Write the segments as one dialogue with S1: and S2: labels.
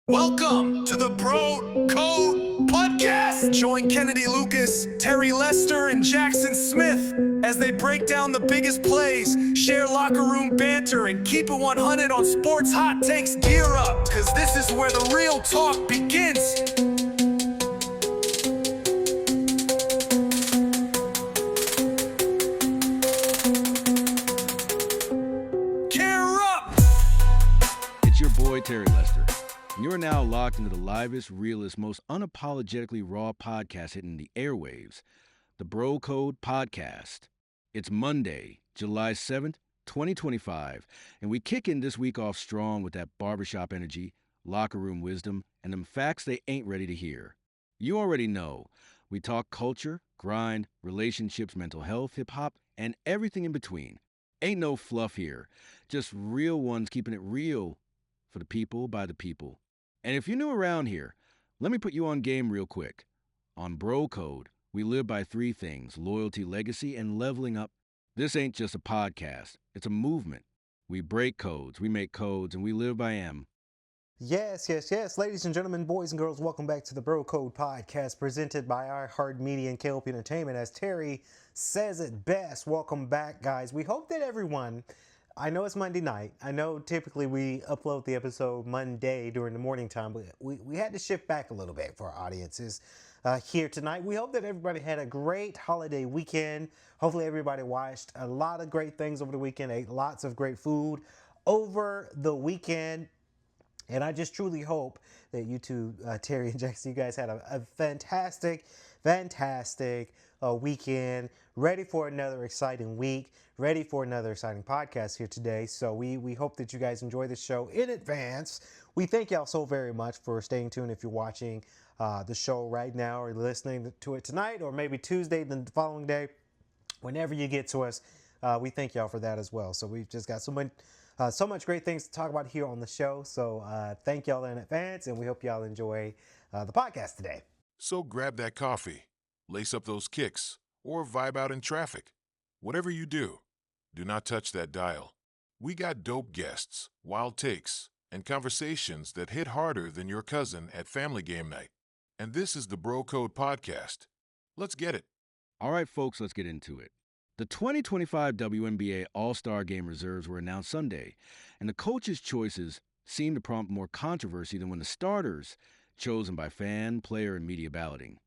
S1: Welcome to the Bro Code Podcast. Join Kennedy Lucas, Terry Lester, and Jackson Smith as they break down the biggest plays, share locker room banter, and keep it 100 on sports hot takes. Gear up, because this is where the real talk begins. Gear up!
S2: It's your boy, Terry Lester. And you're now locked into the livest, realest, most unapologetically raw podcast hitting the airwaves, the Bro Code Podcast. It's Monday, July 7th, 2025, and we kick in this week off strong with that barbershop energy, locker room wisdom, and them facts they ain't ready to hear. You already know, we talk culture, grind, relationships, mental health, hip-hop, and everything in between. Ain't no fluff here, just real ones keeping it real for the people by the people. And if you're new around here, let me put you on game real quick. On Bro Code, we live by three things: loyalty, legacy, and leveling up. This ain't just a podcast, it's a movement. We break codes, we make codes, and we live by M.
S3: Yes. Ladies and gentlemen, boys and girls, welcome back to the Bro Code Podcast presented by iHeartMedia and K.L.P. Entertainment. As Terry says it best, welcome back, guys. We hope that everyone, I know it's Monday night. I know typically we upload the episode Monday during the morning time, but we had to shift back a little bit for our audiences here tonight. We hope that everybody had a great holiday weekend. Hopefully everybody watched a lot of great things over the weekend, ate lots of great food over the weekend. And I just truly hope that you two, Terry and Jackson, you guys had a fantastic weekend, ready for another exciting week, ready for another exciting podcast here today. So we hope that you guys enjoy the show in advance. We thank y'all so very much for staying tuned if you're watching the show right now or listening to it tonight or maybe Tuesday, the following day. Whenever you get to us, we thank y'all for that as well. So we've just got so much great things to talk about here on the show. So thank y'all in advance, and we hope y'all enjoy the podcast today.
S4: So grab that coffee, lace up those kicks, or vibe out in traffic. Whatever you do not touch that dial. We got dope guests, wild takes, and conversations that hit harder than your cousin at family game night. And this is the Bro Code Podcast. Let's get it.
S2: All right, folks, let's get into it. The 2025 WNBA All-Star Game reserves were announced Sunday, and the coaches' choices seemed to prompt more controversy than when the starters, chosen by fan, player, and media balloting,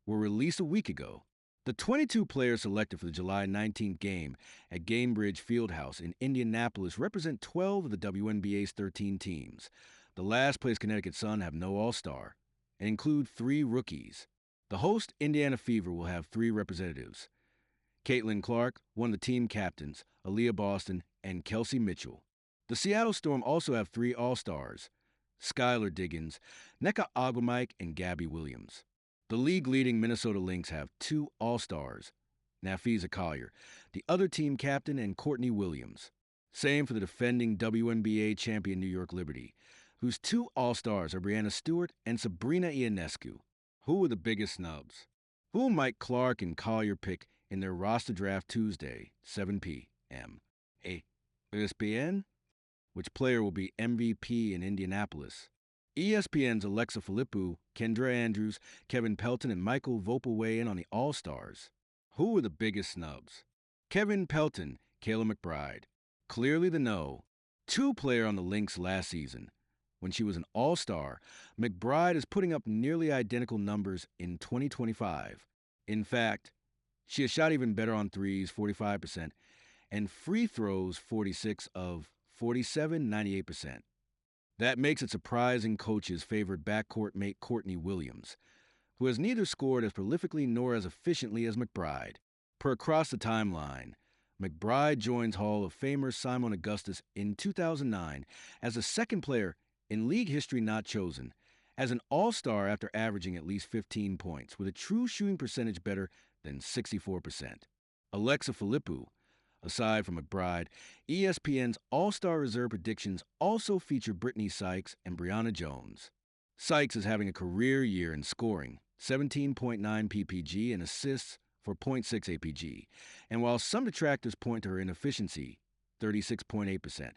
S2: were released a week ago. The 22 players selected for the July 19th game at Gainbridge Fieldhouse in Indianapolis represent 12 of the WNBA's 13 teams. The last-place Connecticut Sun have no All-Star and include 3 rookies. The host, Indiana Fever, will have 3 representatives: Caitlin Clark, one of the team captains, Aaliyah Boston, and Kelsey Mitchell. The Seattle Storm also have 3 All-Stars: Skylar Diggins, Nneka Ogwumike, and Gabby Williams. The league-leading Minnesota Lynx have 2 All-Stars: Nafisa Collier, the other team captain, and Courtney Williams. Same for the defending WNBA champion New York Liberty, whose 2 All-Stars are Brianna Stewart and Sabrina Ionescu. Who are the biggest snubs? Who will Mike Clark and Collier pick in their roster draft Tuesday, 7 p.m.? ESPN? Which player will be MVP in Indianapolis? ESPN's Alexa Filippo, Kendra Andrews, Kevin Pelton, and Michael Vopel weigh in on the All-Stars. Who are the biggest snubs? Kevin Pelton, Kayla McBride. Clearly the no. 2-player on the Lynx last season. When she was an All-Star, McBride is putting up nearly identical numbers in 2025. In fact, she has shot even better on threes, 45%, and free throws, 46 of 47, 98%. That makes it surprising coaches favored backcourt mate Courtney Williams, who has neither scored as prolifically nor as efficiently as McBride. Per Across the Timeline, McBride joins Hall of Famer Simon Augustus in 2009 as the second player in league history not chosen as an All-Star after averaging at least 15 points, with a true shooting percentage better than 64%. Alexa Filippo, aside from McBride, ESPN's All-Star Reserve predictions also feature Brittany Sykes and Brianna Jones. Sykes is having a career year in scoring, 17.9 PPG, and assists for 0.6 APG. And while some detractors point to her inefficiency, 36.8%,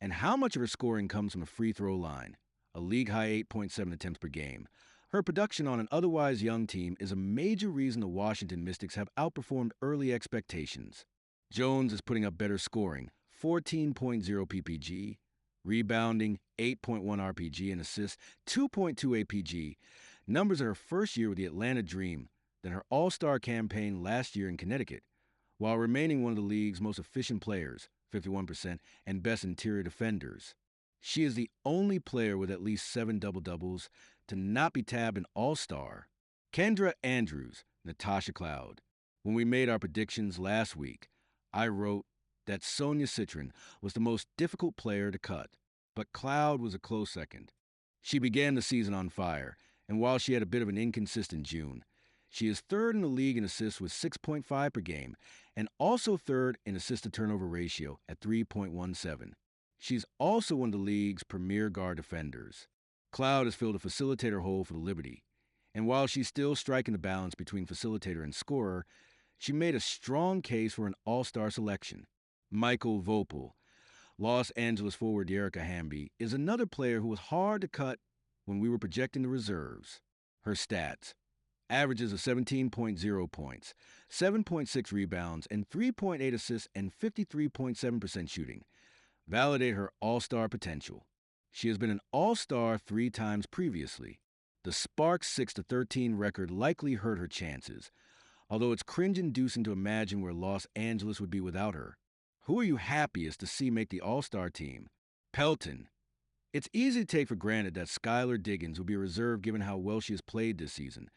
S2: and how much of her scoring comes from a free throw line, a league-high 8.7 attempts per game. Her production on an otherwise young team is a major reason the Washington Mystics have outperformed early expectations. Jones is putting up better scoring, 14.0 PPG, rebounding, 8.1 RPG, and assists, 2.2 APG. Numbers in her first year with the Atlanta Dream, then her All-Star campaign last year in Connecticut, while remaining one of the league's most efficient players, 51%, and best interior defenders. She is the only player with at least 7 double-doubles to not be tabbed an All-Star. Kendra Andrews, Natasha Cloud. When we made our predictions last week, I wrote that Sonia Citron was the most difficult player to cut, but Cloud was a close second. She began the season on fire, and while she had a bit of an inconsistent June, she is third in the league in assists with 6.5 per game, and also third in assist-to-turnover ratio at 3.17. She's also one of the league's premier guard defenders. Cloud has filled a facilitator hole for the Liberty, and while she's still striking the balance between facilitator and scorer, she made a strong case for an all-star selection. Michael Vopel, Los Angeles forward Erica Hamby, is another player who was hard to cut when we were projecting the reserves. Her stats: averages of 17.0 points, 7.6 rebounds, and 3.8 assists, and 53.7% shooting validate her all-star potential. She has been an all-star 3 times previously. The Sparks' 6-13 record likely hurt her chances, although it's cringe-inducing to imagine where Los Angeles would be without her. Who are you happiest to see make the all-star team? Pelton. It's easy to take for granted that Skylar Diggins will be a reserve given how well she has played this season,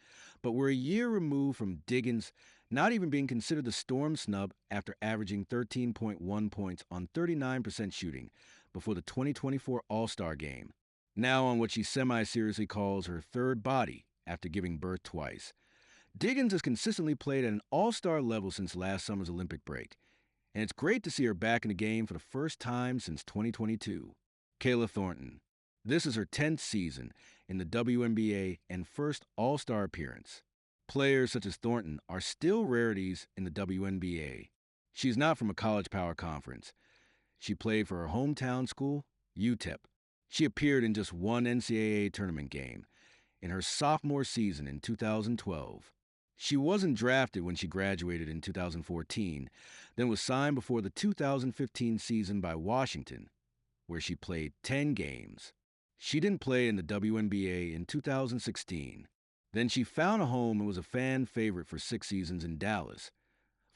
S2: but we're a year removed from Diggins not even being considered the Storm snub after averaging 13.1 points on 39% shooting before the 2024 All-Star Game. Now on what she semi-seriously calls her third body after giving birth twice. Diggins has consistently played at an all-star level since last summer's Olympic break, and it's great to see her back in the game for the first time since 2022. Kayla Thornton. This is her 10th season in the WNBA and first all-star appearance. Players such as Thornton are still rarities in the WNBA. She's not from a college power conference. She played for her hometown school, UTEP. She appeared in just one NCAA tournament game in her sophomore season in 2012. She wasn't drafted when she graduated in 2014, then was signed before the 2015 season by Washington, where she played 10 games. She didn't play in the WNBA in 2016. Then she found a home and was a fan favorite for 6 seasons in Dallas,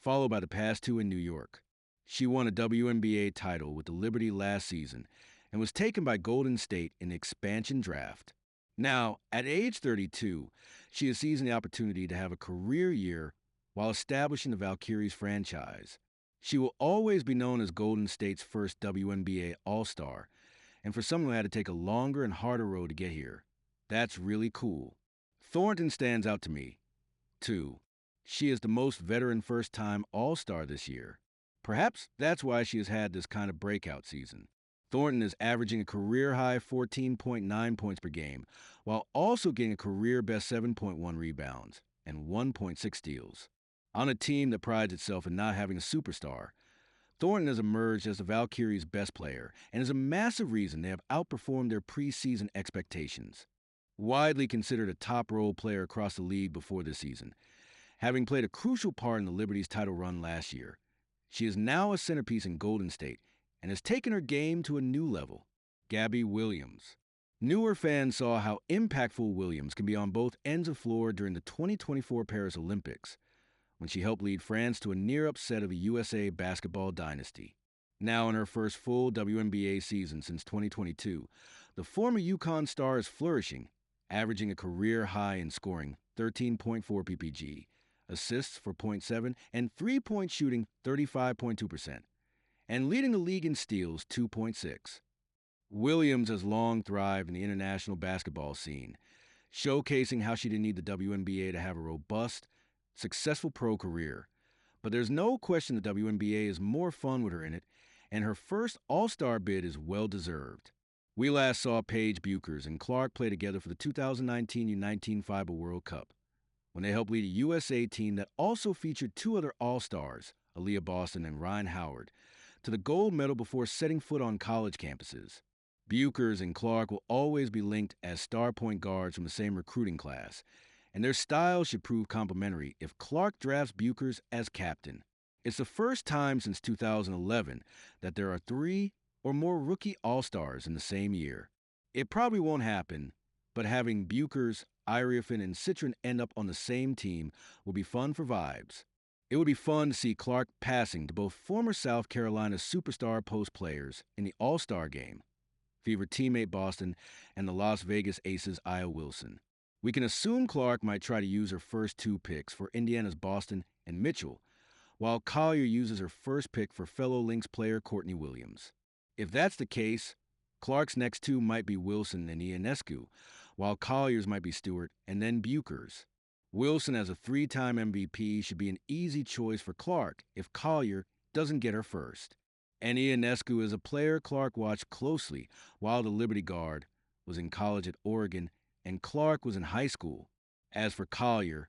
S2: followed by the past 2 in New York. She won a WNBA title with the Liberty last season and was taken by Golden State in the expansion draft. Now, at age 32, she is seizing the opportunity to have a career year while establishing the Valkyries franchise. She will always be known as Golden State's first WNBA All-Star, and for someone who had to take a longer and harder road to get here, that's really cool. Thornton stands out to me, too. She is the most veteran first-time All-Star this year. Perhaps that's why she has had this kind of breakout season. Thornton is averaging a career-high 14.9 points per game, while also getting a career-best 7.1 rebounds and 1.6 steals. On a team that prides itself in not having a superstar, Thornton has emerged as the Valkyries' best player and is a massive reason they have outperformed their preseason expectations. Widely considered a top role player across the league before this season, having played a crucial part in the Liberty's title run last year, she is now a centerpiece in Golden State and has taken her game to a new level. Gabby Williams. Newer fans saw how impactful Williams can be on both ends of floor during the 2024 Paris Olympics, when she helped lead France to a near upset of a USA basketball dynasty. Now in her first full WNBA season since 2022, the former UConn star is flourishing, averaging a career high in scoring 13.4 PPG, assists for 0.7, and three-point shooting 35.2%, and leading the league in steals 2.6. Williams has long thrived in the international basketball scene, showcasing how she didn't need the WNBA to have a robust, successful pro career. But there's no question the WNBA is more fun with her in it, and her first All-Star bid is well-deserved. We last saw Paige Buchers and Clark play together for the 2019 U19 FIBA World Cup, when they helped lead a USA team that also featured 2 other All-Stars, Aaliyah Boston and Ryan Howard, to the gold medal before setting foot on college campuses. Buchers and Clark will always be linked as star point guards from the same recruiting class, and their styles should prove complementary if Clark drafts Buchers as captain. It's the first time since 2011 that there are 3 or more rookie All-Stars in the same year. It probably won't happen, but having Buchers, Iriafin, and Citron end up on the same team will be fun for vibes. It would be fun to see Clark passing to both former South Carolina superstar post players in the All-Star game, Fever teammate Boston, and the Las Vegas Aces Io Wilson. We can assume Clark might try to use her first 2 picks for Indiana's Boston and Mitchell, while Collier uses her first pick for fellow Lynx player Courtney Williams. If that's the case, Clark's next 2 might be Wilson and Ionescu, while Collier's might be Stewart and then Buchers. Wilson, as a 3-time MVP, should be an easy choice for Clark if Collier doesn't get her first. And Ionescu is a player Clark watched closely while the Liberty Guard was in college at Oregon and Clark was in high school. As for Collier,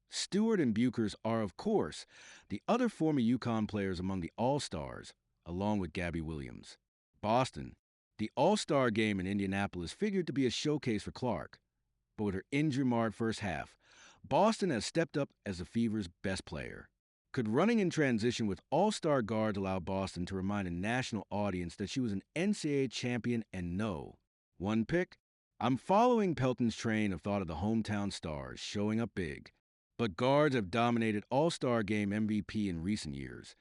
S2: Stewart and Buchers are, of course, the other former UConn players among the All-Stars, along with Gabby Williams. Boston, the All-Star game in Indianapolis figured to be a showcase for Clark, but with her injury-marred first half, Boston has stepped up as the Fever's best player. Could running in transition with All-Star guards allow Boston to remind a national audience that she was an NCAA champion and no? 1 pick? I'm following Pelton's train of thought of the hometown stars showing up big, but guards have dominated All-Star game MVP in recent years,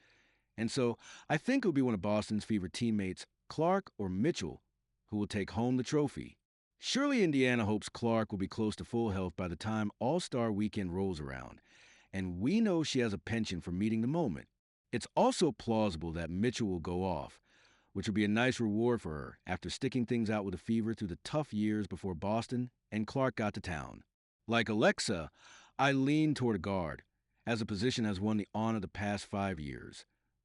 S2: and so I think it will be one of Boston's Fever teammates, Clark or Mitchell, who will take home the trophy. Surely Indiana hopes Clark will be close to full health by the time All-Star weekend rolls around, and we know she has a penchant for meeting the moment. It's also plausible that Mitchell will go off, which would be a nice reward for her after sticking things out with the Fever through the tough years before Boston and Clark got to town. Like Alexa, I lean toward a guard, as the position has won the honor the past 5 years,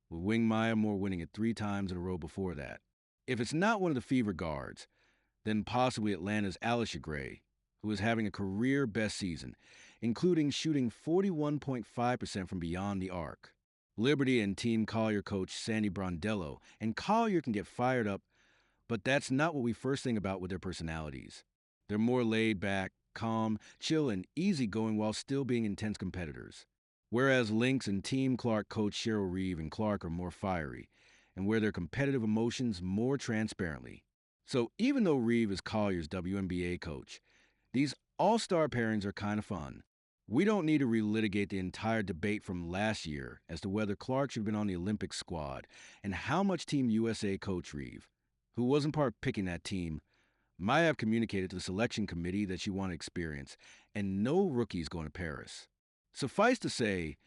S2: with Wing Maya Moore winning it 3 times in a row before that. If it's not one of the Fever guards, then possibly Atlanta's Alicia Gray, who is having a career best season, including shooting 41.5% from beyond the arc. Liberty and Team Collier coach Sandy Brondello and Collier can get fired up, but that's not what we first think about with their personalities. They're more laid back, calm, chill, and easygoing while still being intense competitors. Whereas Lynx and Team Clark coach Cheryl Reeve and Clark are more fiery, and wear their competitive emotions more transparently. So even though Reeve is Collier's WNBA coach, these all-star pairings are kind of fun. We don't need to relitigate the entire debate from last year as to whether Clark should have been on the Olympic squad and how much Team USA coach Reeve, who wasn't part of picking that team, might have communicated to the selection committee that she wanted experience and no rookies going to Paris. Suffice to say,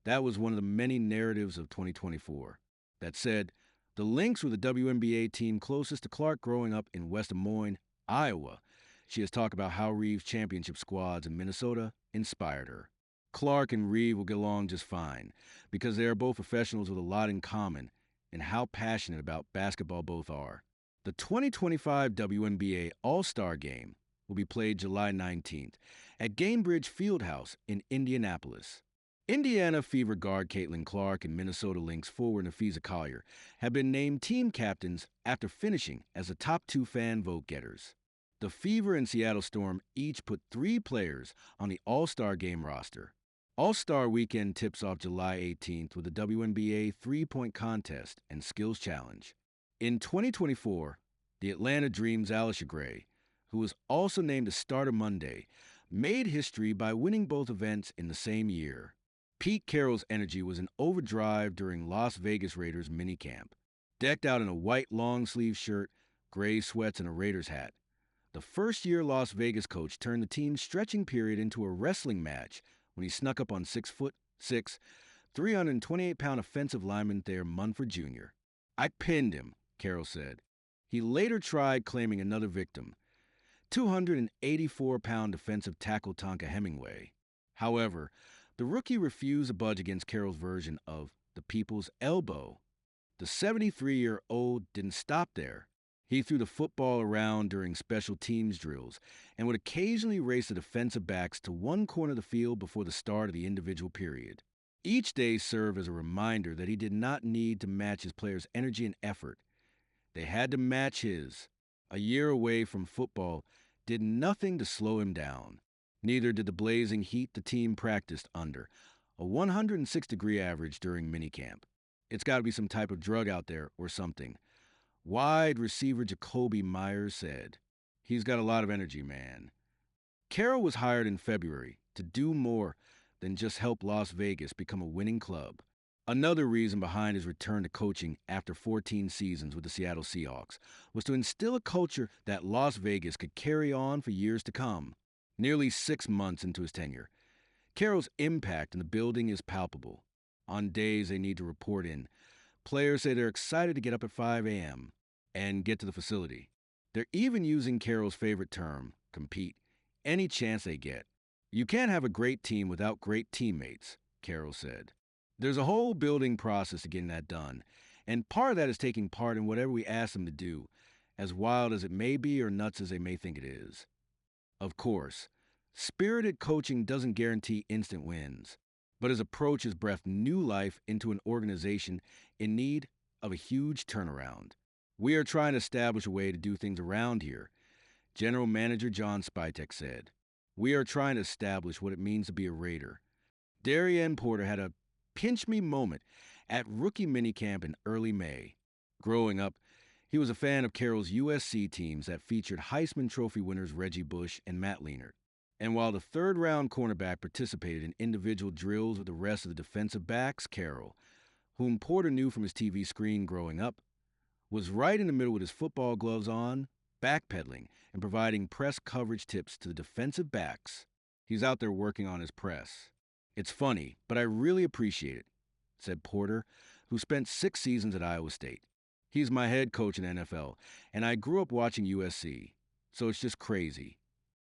S2: that was one of the many narratives of 2024. That said, the Lynx were the WNBA team closest to Clark growing up in West Des Moines, Iowa. She has talked about how Reeve's championship squads in Minnesota inspired her. Clark and Reeve will get along just fine because they are both professionals with a lot in common and how passionate about basketball both are. The 2025 WNBA All-Star Game will be played July 19th at Gainbridge Fieldhouse in Indianapolis. Indiana Fever guard Caitlin Clark and Minnesota Lynx forward Nafisa Collier have been named team captains after finishing as the top 2 fan vote getters. The Fever and Seattle Storm each put 3 players on the All-Star Game roster. All-Star Weekend tips off July 18th with the WNBA 3-point contest and skills challenge. In 2024, the Atlanta Dream's Alicia Gray, who was also named a starter Monday, made history by winning both events in the same year. Pete Carroll's energy was in overdrive during Las Vegas Raiders minicamp. Decked out in a white long-sleeve shirt, gray sweats, and a Raiders hat, the first-year Las Vegas coach turned the team's stretching period into a wrestling match when he snuck up on 6'6", 328-pound offensive lineman Thayer Munford Jr. "I pinned him," Carroll said. He later tried claiming another victim, 284-pound defensive tackle Tonka Hemingway. However, the rookie refused to budge against Carroll's version of the people's elbow. The 73-year-old didn't stop there. He threw the football around during special teams drills and would occasionally race the defensive backs to one corner of the field before the start of the individual period. Each day served as a reminder that he did not need to match his players' energy and effort. They had to match his. a year away from football, did nothing to slow him down. Neither did the blazing heat the team practiced under, a 106-degree average during minicamp. It's got to be some type of drug out there or something. Wide receiver Jacoby Myers said, "He's got a lot of energy, man." Carroll was hired in February to do more than just help Las Vegas become a winning club. Another reason behind his return to coaching after 14 seasons with the Seattle Seahawks was to instill a culture that Las Vegas could carry on for years to come. Nearly 6 months into his tenure, Carroll's impact in the building is palpable. On days they need to report in, players say they're excited to get up at 5 a.m. and get to the facility. They're even using Carroll's favorite term, compete, any chance they get. "You can't have a great team without great teammates," Carroll said. "There's a whole building process to getting that done, and part of that is taking part in whatever we ask them to do, as wild as it may be or nuts as they may think it is." Of course, spirited coaching doesn't guarantee instant wins, but his approach has breathed new life into an organization in need of a huge turnaround. "We are trying to establish a way to do things around here," General Manager John Spytek said. "We are trying to establish what it means to be a Raider." Darian Porter had a pinch-me moment at rookie minicamp in early May. Growing up, he was a fan of Carroll's USC teams that featured Heisman Trophy winners Reggie Bush and Matt Leinart. And while the third-round cornerback participated in individual drills with the rest of the defensive backs, Carroll, whom Porter knew from his TV screen growing up, was right in the middle with his football gloves on, backpedaling and providing press coverage tips to the defensive backs. "He's out there working on his press. It's funny, but I really appreciate it," said Porter, who spent 6 seasons at Iowa State. "He's my head coach in the NFL, and I grew up watching USC, so it's just crazy."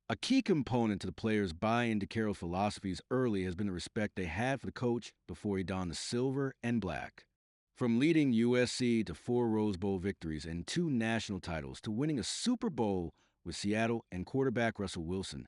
S2: A key component to the players' buy-in to Carroll's philosophies early has been the respect they had for the coach before he donned the silver and black. From leading USC to 4 Rose Bowl victories and 2 national titles to winning a Super Bowl with Seattle and quarterback Russell Wilson,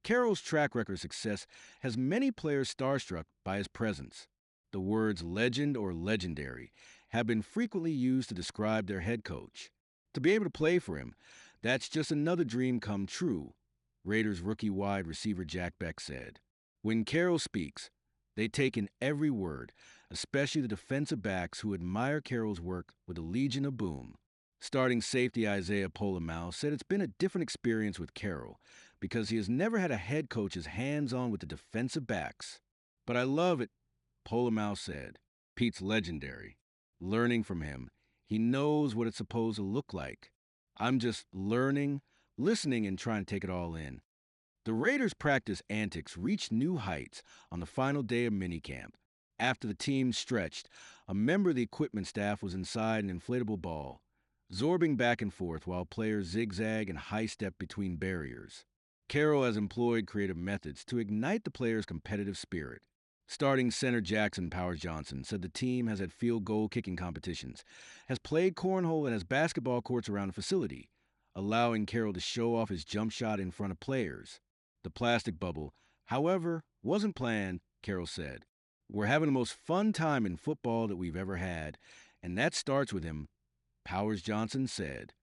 S2: Carroll's track record of success has many players starstruck by his presence. The words legend or legendary have been frequently used to describe their head coach. To be able to play for him, that's just another dream come true, Raiders rookie wide receiver Jack Beck said. When Carroll speaks, they take in every word, especially the defensive backs who admire Carroll's work with the Legion of Boom. Starting safety Isaiah Polamau said it's been a different experience with Carroll because he has never had a head coach as hands-on with the defensive backs. "But I love it," Polamau said. "Pete's legendary. Learning from him, he knows what it's supposed to look like. I'm just learning, listening, and trying to take it all in." The Raiders' practice antics reached new heights on the final day of minicamp. After the team stretched, a member of the equipment staff was inside an inflatable ball, zorbing back and forth while players zigzag and high-step between barriers. Carroll has employed creative methods to ignite the players' competitive spirit. Starting center Jackson Powers Johnson said the team has had field goal kicking competitions, has played cornhole, and has basketball courts around the facility, allowing Carroll to show off his jump shot in front of players. The plastic bubble, however, wasn't planned, Carroll said. "We're having the most fun time in football that we've ever had, and that starts with him," Powers Johnson said.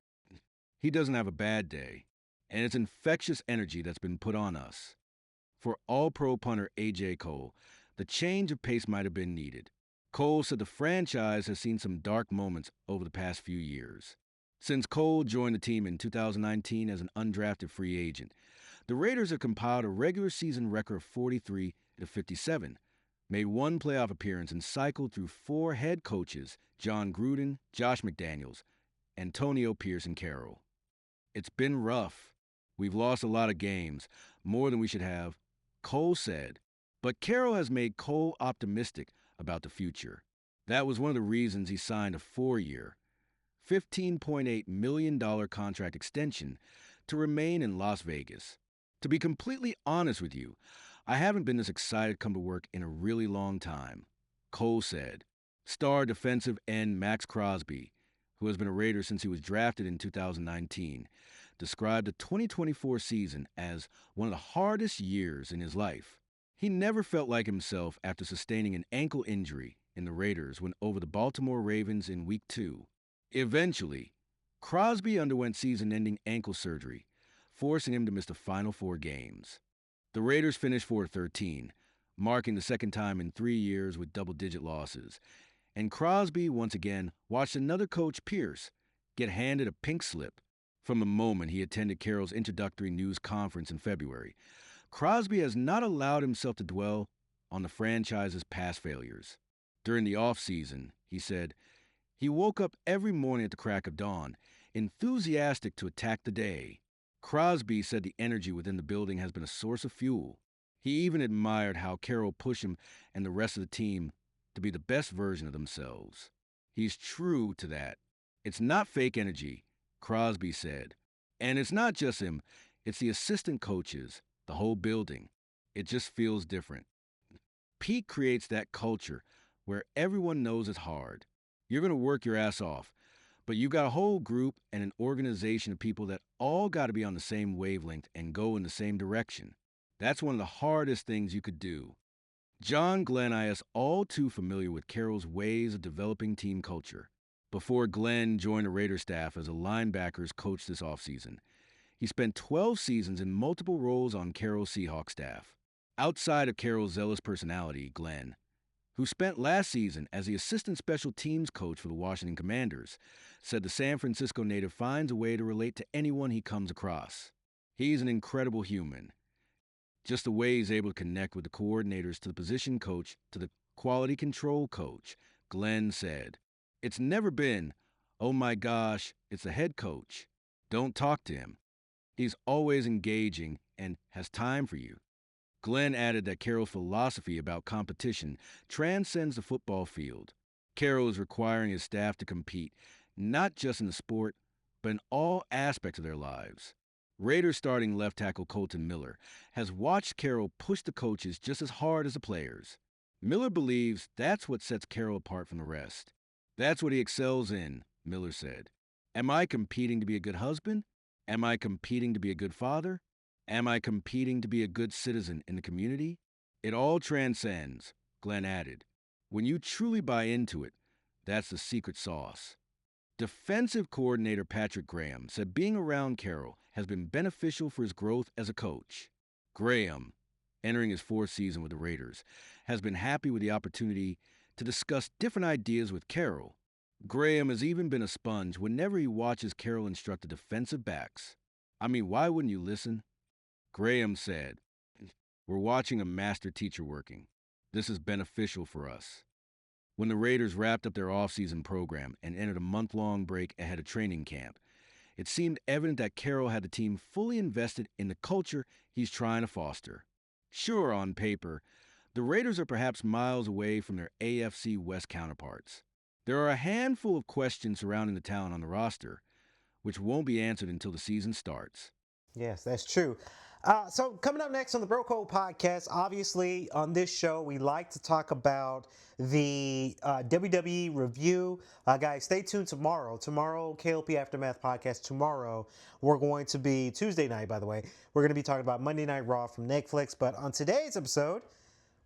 S2: "He doesn't have a bad day, and it's infectious energy that's been put on us." For All-Pro punter A.J. Cole, the change of pace might have been needed. Cole said the franchise has seen some dark moments over the past few years. Since Cole joined the team in 2019 as an undrafted free agent, the Raiders have compiled a regular season record of 43-57, made 1 playoff appearance, and cycled through 4 head coaches, John Gruden, Josh McDaniels, Antonio Pierce, and Carroll. "It's been rough. We've lost a lot of games, more than we should have," Cole said. But Carroll has made Cole optimistic about the future. That was one of the reasons he signed a 4-year, $15.8 million contract extension to remain in Las Vegas. "To be completely honest with you, I haven't been this excited to come to work in a really long time," Cole said. Star defensive end Max Crosby, who has been a Raider since he was drafted in 2019, described the 2024 season as one of the hardest years in his life. He never felt like himself after sustaining an ankle injury in the Raiders went over the Baltimore Ravens in Week 2. Eventually, Crosby underwent season-ending ankle surgery, forcing him to miss the final 4 games. The Raiders finished 4-13, marking the second time in 3 years with double-digit losses. And Crosby, once again, watched another coach, Pierce, get handed a pink slip from the moment he attended Carroll's introductory news conference in February. Crosby has not allowed himself to dwell on the franchise's past failures. During the offseason, he said, he woke up every morning at the crack of dawn, enthusiastic to attack the day. Crosby said the energy within the building has been a source of fuel. He even admired how Carroll pushed him and the rest of the team to be the best version of themselves. He's true to that. It's not fake energy, Crosby said. And it's not just him, it's the assistant coaches, the whole building. It just feels different. Pete creates that culture where everyone knows it's hard. You're going to work your ass off, but you got a whole group and an organization of people that all got to be on the same wavelength and go in the same direction. That's one of the hardest things you could do. John Glenn is all too familiar with Carroll's ways of developing team culture. Before Glenn joined the Raider staff as a linebackers coach this offseason, he spent 12 seasons in multiple roles on Carroll's Seahawks staff. Outside of Carroll's zealous personality, Glenn, who spent last season as the assistant special teams coach for the Washington Commanders, said the San Francisco native finds a way to relate to anyone he comes across. He's an incredible human. Just the way he's able to connect with the coordinators to the position coach to the quality control coach, Glenn said. It's never been, oh my gosh, it's the head coach. Don't talk to him. He's always engaging and has time for you. Glenn added that Carroll's philosophy about competition transcends the football field. Carroll is requiring his staff to compete, not just in the sport, but in all aspects of their lives. Raiders starting left tackle Colton Miller has watched Carroll push the coaches just as hard as the players. Miller believes that's what sets Carroll apart from the rest. That's what he excels in, Miller said. Am I competing to be a good husband? Am I competing to be a good father? Am I competing to be a good citizen in the community? It all transcends, Glenn added. When you truly buy into it, that's the secret sauce. Defensive coordinator Patrick Graham said being around Carroll has been beneficial for his growth as a coach. Graham, entering his 4th season with the Raiders, has been happy with the opportunity to discuss different ideas with Carroll. Graham has even been a sponge whenever he watches Carroll instruct the defensive backs. I mean, why wouldn't you listen? Graham said, we're watching a master teacher working. This is beneficial for us. When the Raiders wrapped up their offseason program and entered a month-long break ahead of training camp, it seemed evident that Carroll had the team fully invested in the culture he's trying to foster. Sure, on paper, the Raiders are perhaps miles away from their AFC West counterparts. There are a handful of questions surrounding the talent on the roster, which won't be answered until the season starts.
S3: Yes, that's true. So coming up next on the Bro Code podcast, obviously on this show, we like to talk about the WWE review. Guys, stay tuned tomorrow. Tomorrow, K.L.P. Aftermath podcast. Tomorrow, we're going to be, Tuesday night, by the way, we're going to be talking about Monday Night Raw from Netflix. But on today's episode,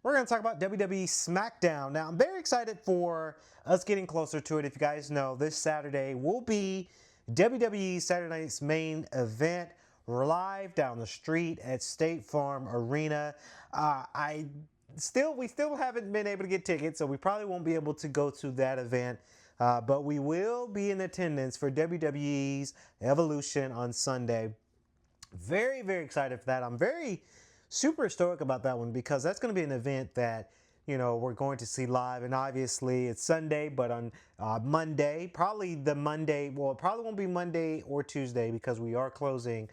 S3: we're going to talk about WWE SmackDown. Now, I'm very excited for us getting closer to it. If you guys know, this Saturday will be WWE Saturday Night's main event. We're live down the street at State Farm Arena. We still haven't been able to get tickets, so we probably won't be able to go to that event. But we will be in attendance for WWE's Evolution on Sunday. Very, very excited for that. I'm very super stoked about that one because that's going to be an event that, you know, we're going to see live. And obviously it's Sunday, but on Monday, probably the Monday, well, it probably won't be Monday or Tuesday because we are closing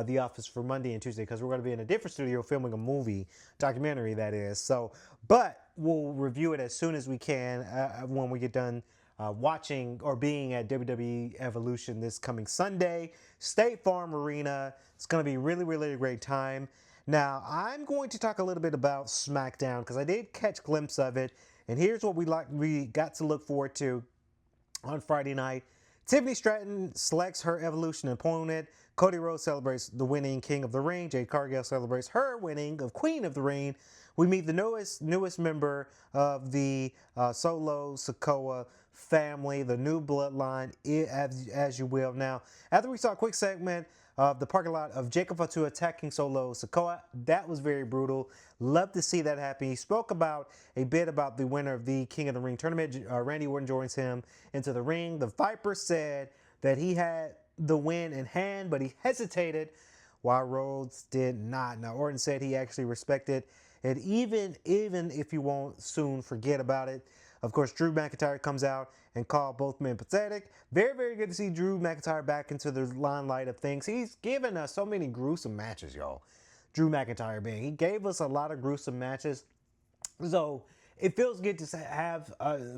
S3: the office for Monday and Tuesday because we're going to be in a different studio filming a movie, documentary that is. So, but we'll review it as soon as we can when we get done watching or being at WWE Evolution this coming Sunday, State Farm Arena. It's going to be really, really a great time. Now, I'm going to talk a little bit about SmackDown because I did catch a glimpse of it. And here's what we got to look forward to on Friday night. Tiffany Stratton selects her Evolution opponent. Cody Rhodes celebrates the winning King of the Ring. Jade Cargill celebrates her winning of Queen of the Ring we meet the newest member of the Solo Sokoa family, the new bloodline, as you will. Now, after we saw a quick segment of the parking lot of Jacob Fatu attacking Solo Sokoa, that was very brutal. Love to see that happen. He spoke about a bit about the winner of the King of the Ring tournament. Randy Orton joins him into the ring. The Viper said that he had the win in hand, but he hesitated while Rhodes did not. Now, Orton said he actually respected it, even if you won't soon forget about it. Of course, Drew McIntyre comes out and called both men pathetic. Very, very good to see Drew McIntyre back into the limelight of things. He's given us so many gruesome matches, y'all. Drew McIntyre he gave us a lot of gruesome matches. So it feels good to have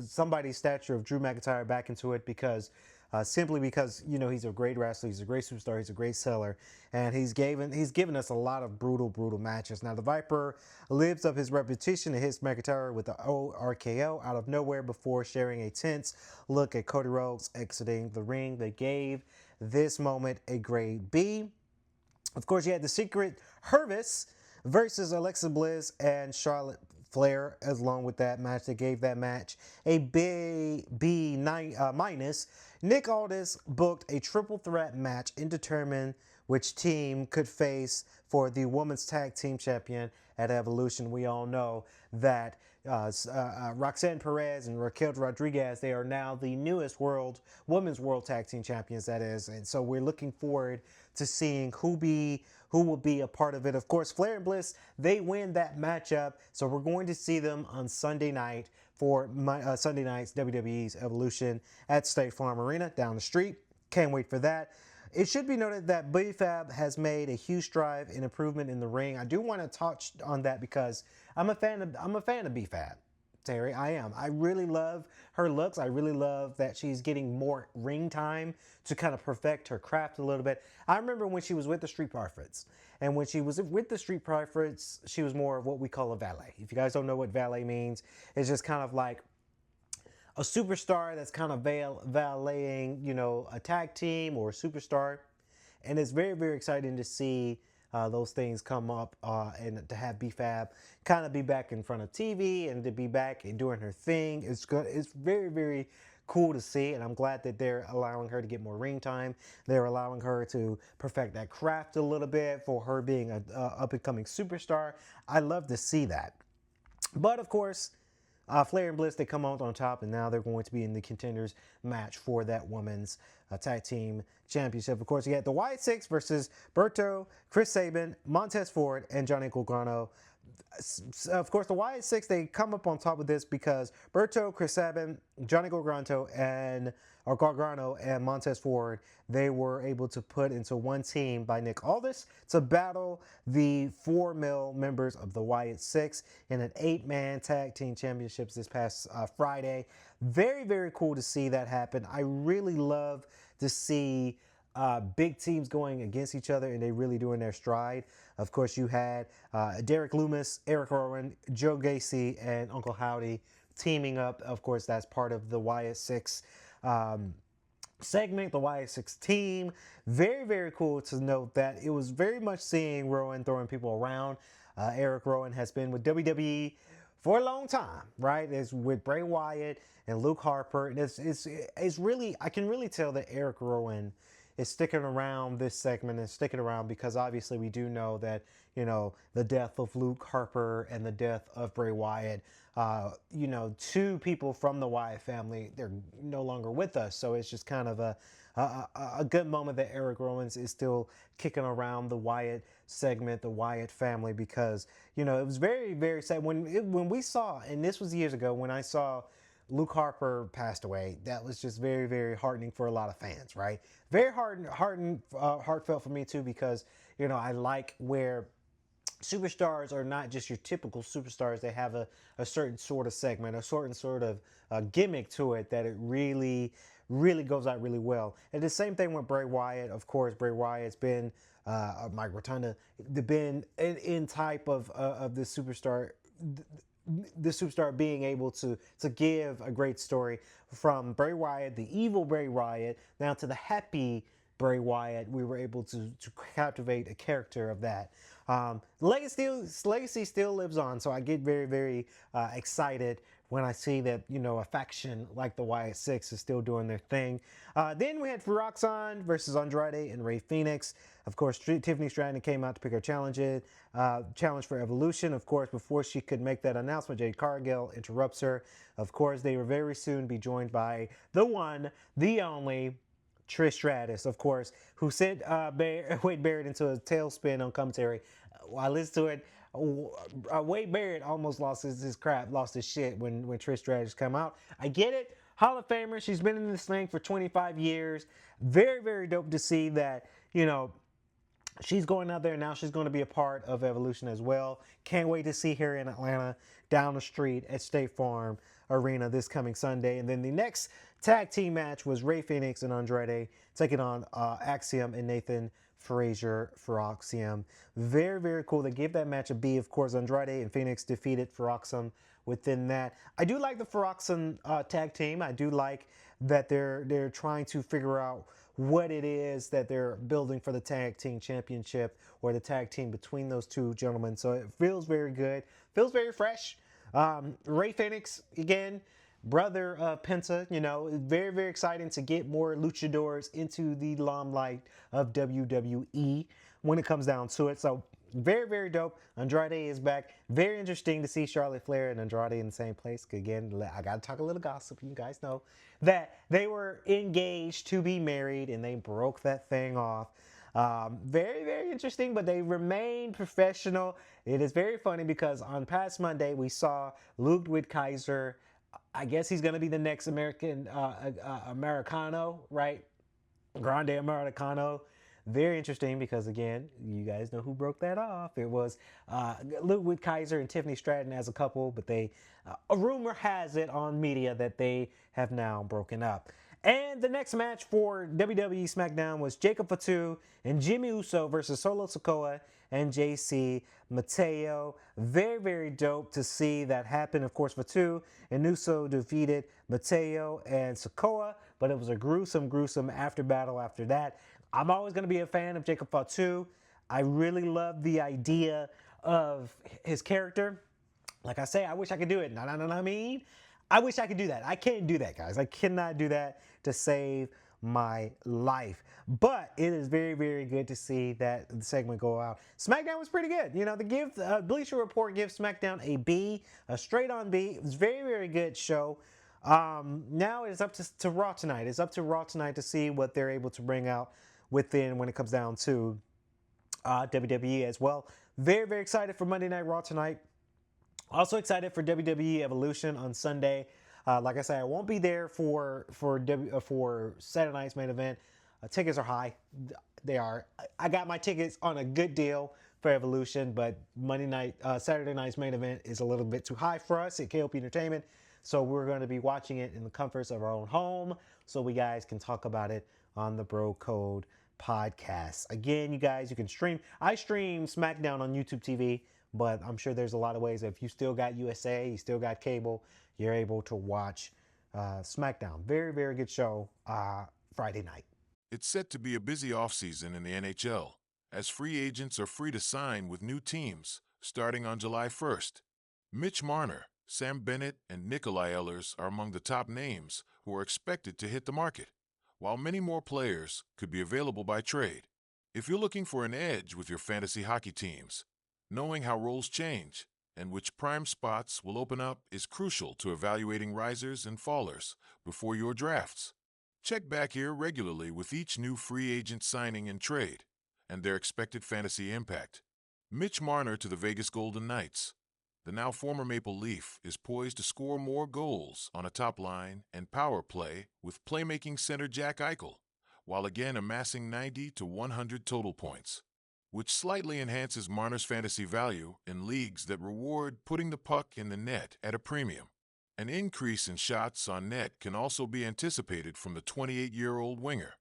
S3: somebody's stature of Drew McIntyre back into it because simply because he's a great wrestler, he's a great superstar, he's a great seller, and he's given us a lot of brutal matches. Now the Viper lives up his reputation and hits McIntyre with the RKO out of nowhere before sharing a tense look at Cody Rhodes exiting the ring. They gave this moment a grade B. Of course, you had the Secret Hervis versus Alexa Bliss and Charlotte Flair, along with that match. They gave that match a B minus. Nick Aldis booked a triple threat match and determined which team could face for the Women's Tag Team Champion at Evolution. We all know that Roxanne Perez and Raquel Rodriguez, they are now the newest Women's World Tag Team Champions, that is. And so we're looking forward to seeing who will be a part of it. Of course, Flair and Bliss, they win that matchup. So we're going to see them on Sunday night for Sunday night's WWE's Evolution at State Farm Arena down the street. Can't wait for that. It should be noted that B-Fab has made a huge strive in improvement in the ring. I do want to touch on that because I'm a fan of B-Fab, Terry. I am. I really love her looks. I really love that she's getting more ring time to kind of perfect her craft a little bit. I remember when she was with the Street Profits. And when she was with the Street Profits, she was more of what we call a valet. If you guys don't know what valet means, it's just kind of like a superstar that's kind of valeting, a tag team or a superstar. And it's very, very exciting to see those things come up and to have B-Fab kind of be back in front of TV and to be back and doing her thing. It's good. It's very, very cool to see, and I'm glad that they're allowing her to get more ring time. They're allowing her to perfect that craft a little bit for her being a up-and-coming superstar. I love to see that. But of course, Flair and Bliss, they come out on top, and now they're going to be in the contenders match for that women's tag team championship. Of course, you got the Wyatt Six versus Berto, Chris Sabin, Montez Ford, and Johnny Gargano. Of course, the Wyatt Six, they come up on top of this because Berto, Chris Sabin, Johnny Gargano, and Montez Ford, they were able to put into one team by Nick Aldis to battle the 4 male members of the Wyatt Six in an 8-man tag team championships this past Friday. Very, very cool to see that happen. I really love to see big teams going against each other and they really doing their stride. Of course, you had Derek Loomis, Eric Rowan, Joe Gacy, and Uncle Howdy teaming up. Of course, that's part of the Wyatt Six segment, the Wyatt Six team. Very, very cool to note that it was very much seeing Rowan throwing people around. Eric Rowan has been with WWE for a long time, right? It's with Bray Wyatt and Luke Harper. And it's really, I can really tell that Eric Rowan is sticking around this segment and sticking around because obviously we do know that, the death of Luke Harper and the death of Bray Wyatt, 2 people from the Wyatt family, they're no longer with us. So it's just kind of a good moment that Eric Rowan is still kicking around the Wyatt segment, the Wyatt family, because, it was very, very sad when we saw, and this was years ago, when I saw Luke Harper passed away. That was just very, very heartening for a lot of fans, right? Very heartfelt for me too, because, I like where superstars are not just your typical superstars. They have a certain sort of segment, a certain sort of gimmick to it that it really, really goes out really well. And the same thing with Bray Wyatt. Of course, Bray Wyatt's been, Mike Rotunda, been in type of the superstar, the superstar being able to give a great story from Bray Wyatt, the evil Bray Wyatt, now to the happy Bray Wyatt. We were able to captivate a character of that. Legacy still lives on, so I get very, very excited when I see that, you know, a faction like the Wyatt Six is still doing their thing. Then we had Furoxon versus Andrade and Rey Fenix. Of course, Tiffany Stratton came out to pick her challenge for Evolution. Of course, before she could make that announcement, Jade Cargill interrupts her. Of course, they will very soon be joined by the one, the only, Trish Stratus, of course, who sent Wade Barrett into a tailspin on commentary. I listened to it. Wade Barrett almost lost his crap, lost his shit when Trish Stratus come out. I get it. Hall of Famer. She's been in this thing for 25 years. Very, very dope to see that, you know, she's going out there now. She's going to be a part of Evolution as well. Can't wait to see her in Atlanta down the street at State Farm Arena this coming Sunday. And then the next tag team match was Rey Fenix and Andrade taking on Axiom and Nathan Frazier for Axiom. Very, very cool. They gave that match a B. Of course, Andrade and Phoenix defeated Axiom within that. I do like the Axiom tag team. I do like that they're trying to figure out what it is that they're building for the tag team championship or the tag team between those two gentlemen. So it feels very good. Feels very fresh. Rey Fenix, again, brother of Penta, you know, very, very exciting to get more luchadors into the limelight of WWE when it comes down to it. So very, very dope. Andrade is back. Very interesting to see Charlotte Flair and Andrade in the same place. Again, I got to talk a little gossip. You guys know that they were engaged to be married and they broke that thing off. Very, very interesting, but they remain professional. It is very funny because on past Monday, we saw Ludwig Kaiser. I guess he's going to be the next Americano, right? Grande Americano. Very interesting because, again, you guys know who broke that off. It was Ludwig Kaiser and Tiffany Stratton as a couple, but a rumor has it on media that they have now broken up. And the next match for WWE SmackDown was Jacob Fatu and Jimmy Uso versus Solo Sikoa and JC Mateo. Very, very dope to see that happen. Of course, Fatu and Uso defeated Mateo and Sikoa, but it was a gruesome after battle after that. I'm always going to be a fan of Jacob Fatu. I really love the idea of his character. Like I say, I wish I could do it. I mean, I wish I could do that. I can't do that, guys. I cannot do that to save my life. But it is very, very good to see that the segment go out. SmackDown was pretty good. You know, the Bleacher Report gives SmackDown a B, a straight on B. It was a very, very good show. Now it's up to Raw tonight. It's up to Raw tonight to see what they're able to bring out within when it comes down to WWE as well. Very, very excited for Monday Night Raw tonight. Also excited for WWE Evolution on Sunday. Like I said, I won't be there for Saturday night's main event. Tickets are high. They are. I got my tickets on a good deal for Evolution, but Saturday night's main event is a little bit too high for us at K.L.P Entertainment. So we're going to be watching it in the comforts of our own home, so we guys can talk about it on the Bro Code podcast. Again, you guys, you can stream. I stream SmackDown on YouTube TV. But I'm sure there's a lot of ways. If you still got USA, you still got cable, you're able to watch SmackDown. Very, very good show Friday night.
S4: It's set to be a busy offseason in the NHL, as free agents are free to sign with new teams starting on July 1st. Mitch Marner, Sam Bennett, and Nikolai Ehlers are among the top names who are expected to hit the market, while many more players could be available by trade. If you're looking for an edge with your fantasy hockey teams, knowing how roles change and which prime spots will open up is crucial to evaluating risers and fallers before your drafts. Check back here regularly with each new free agent signing and trade and their expected fantasy impact. Mitch Marner to the Vegas Golden Knights. The now former Maple Leaf is poised to score more goals on a top line and power play with playmaking center Jack Eichel, while again amassing 90 to 100 total points, which slightly enhances Marner's fantasy value in leagues that reward putting the puck in the net at a premium. An increase in shots on net can also be anticipated from the 28-year-old winger.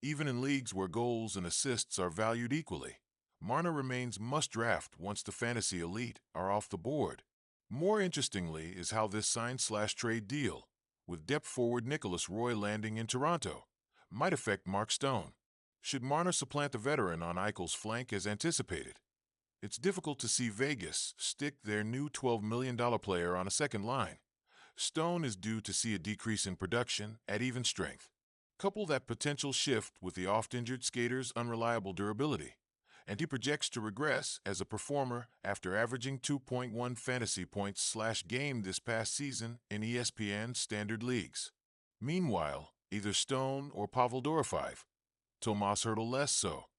S4: Even in leagues where goals and assists are valued equally, Marner remains must-draft once the fantasy elite are off the board. More interestingly is how this sign/trade deal, with depth forward Nicholas Roy landing in Toronto, might affect Mark Stone. Should Marner supplant the veteran on Eichel's flank as anticipated? It's difficult to see Vegas stick their new $12 million player on a second line. Stone is due to see a decrease in production at even strength. Couple that potential shift with the oft-injured skater's unreliable durability, and he projects to regress as a performer after averaging 2.1 fantasy points/game this past season in ESPN standard leagues. Meanwhile, either Stone or Pavel Dorofeyev, Tomas Hertl less so,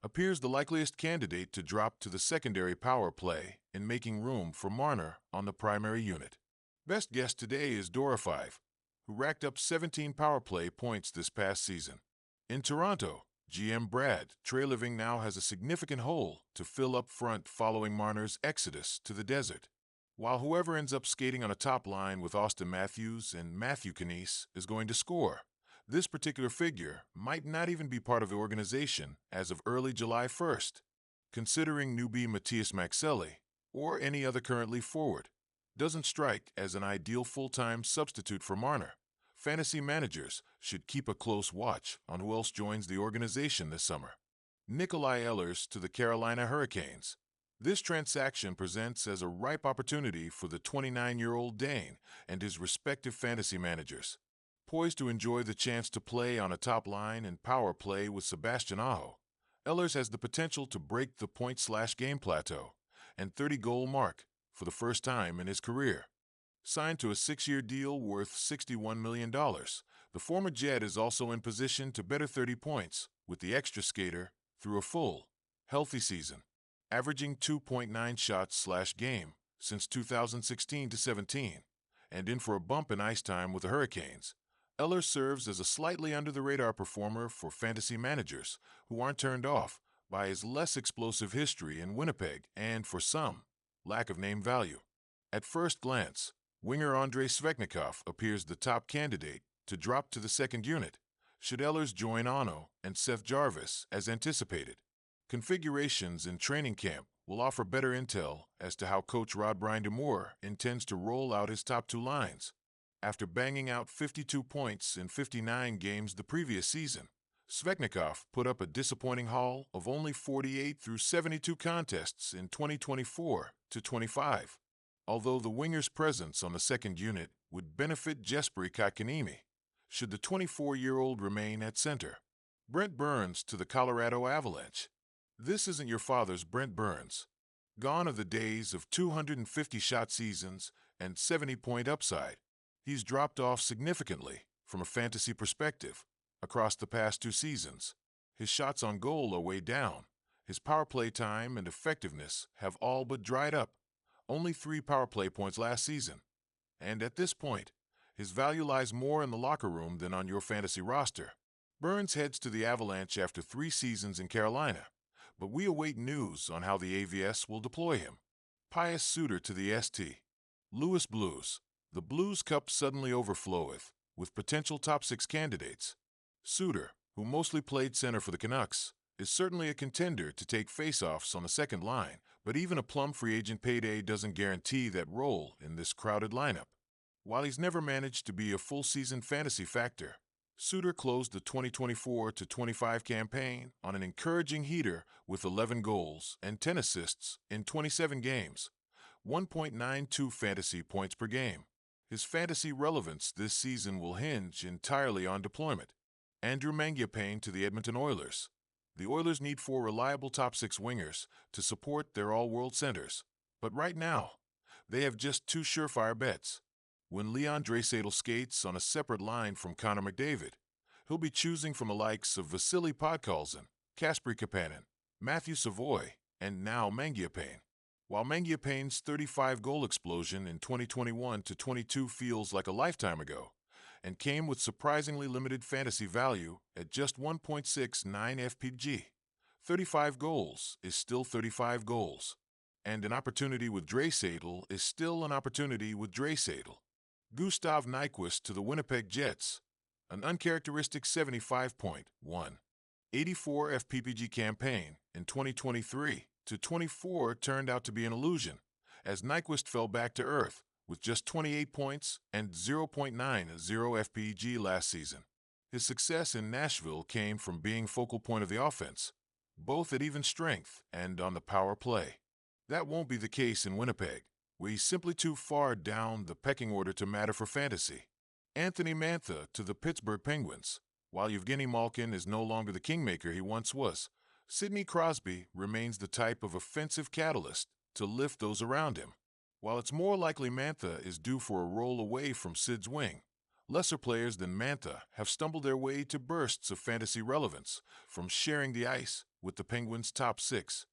S4: appears the likeliest candidate to drop to the secondary power play in making room for Marner on the primary unit. Best guess today is Dorofeyev, who racked up 17 power play points this past season. In Toronto, GM Brad Treliving now has a significant hole to fill up front following Marner's exodus to the desert. While whoever ends up skating on a top line with Austin Matthews and Matthew Knies is going to score, this particular figure might not even be part of the organization as of early July 1st. Considering newbie Matthias Maxelli, or any other currently forward, doesn't strike as an ideal full-time substitute for Marner, fantasy managers should keep a close watch on who else joins the organization this summer. Nikolai Ehlers to the Carolina Hurricanes. This transaction presents as a ripe opportunity for the 29-year-old Dane and his respective fantasy managers. Poised to enjoy the chance to play on a top line and power play with Sebastian Aho, Ehlers has the potential to break the point/game plateau and 30-goal mark for the first time in his career. Signed to a 6-year deal worth $61 million, the former Jet is also in position to better 30 points with the extra skater through a full, healthy season, averaging 2.9 shots/game since 2016-17, and in for a bump in ice time with the Hurricanes. Ehlers serves as a slightly under-the-radar performer for fantasy managers who aren't turned off by his less explosive history in Winnipeg and, for some, lack of name value. At first glance, winger Andrei Svechnikov appears the top candidate to drop to the second unit, should Ehlers join Ono and Seth Jarvis as anticipated. Configurations in training camp will offer better intel as to how coach Rod Brind'Amour intends to roll out his top two lines. After banging out 52 points in 59 games the previous season, Svechnikov put up a disappointing haul of only 48 through 72 contests in 2024-25, although the winger's presence on the second unit would benefit Jesperi Kotkaniemi, should the 24-year-old remain at center. Brent Burns to the Colorado Avalanche. This isn't your father's Brent Burns. Gone are the days of 250-shot seasons and 70-point upside. He's dropped off significantly from a fantasy perspective across the past two seasons. His shots on goal are way down. His power play time and effectiveness have all but dried up. Only 3 power play points last season. And at this point, his value lies more in the locker room than on your fantasy roster. Burns heads to the Avalanche after 3 seasons in Carolina, but we await news on how the AVS will deploy him. Pius Suter to the ST. Louis Blues. The Blues Cup suddenly overfloweth with potential top 6 candidates. Suter, who mostly played center for the Canucks, is certainly a contender to take faceoffs on the second line, but even a plum free agent payday doesn't guarantee that role in this crowded lineup. While he's never managed to be a full-season fantasy factor, Suter closed the 2024-25 campaign on an encouraging heater with 11 goals and 10 assists in 27 games, 1.92 fantasy points per game. His fantasy relevance this season will hinge entirely on deployment. Andrew Mangiapane to the Edmonton Oilers. The Oilers need 4 reliable top 6 wingers to support their all-world centers, but right now, they have just 2 surefire bets. When Leon Draisaitl skates on a separate line from Connor McDavid, he'll be choosing from the likes of Vasily Podkolzin, Kasperi Kapanen, Matthew Savoy, and now Mangiapane. While Mangiapane's 35-goal explosion in 2021-22 feels like a lifetime ago, and came with surprisingly limited fantasy value at just 1.69 FPG, 35 goals is still 35 goals, and an opportunity with Draisaitl is still an opportunity with Draisaitl. Gustav Nyquist to the Winnipeg Jets, an uncharacteristic 75.1, 84 FPPG campaign in 2023-24 turned out to be an illusion, as Nyquist fell back to earth with just 28 points and 0.90 FPG last season. His success in Nashville came from being focal point of the offense, both at even strength and on the power play. That won't be the case in Winnipeg, where he's simply too far down the pecking order to matter for fantasy. Anthony Mantha to the Pittsburgh Penguins. While Evgeny Malkin is no longer the kingmaker he once was, Sidney Crosby remains the type of offensive catalyst to lift those around him. While it's more likely Mantha is due for a roll away from Sid's wing, lesser players than Mantha have stumbled their way to bursts of fantasy relevance from sharing the ice with the Penguins' top six.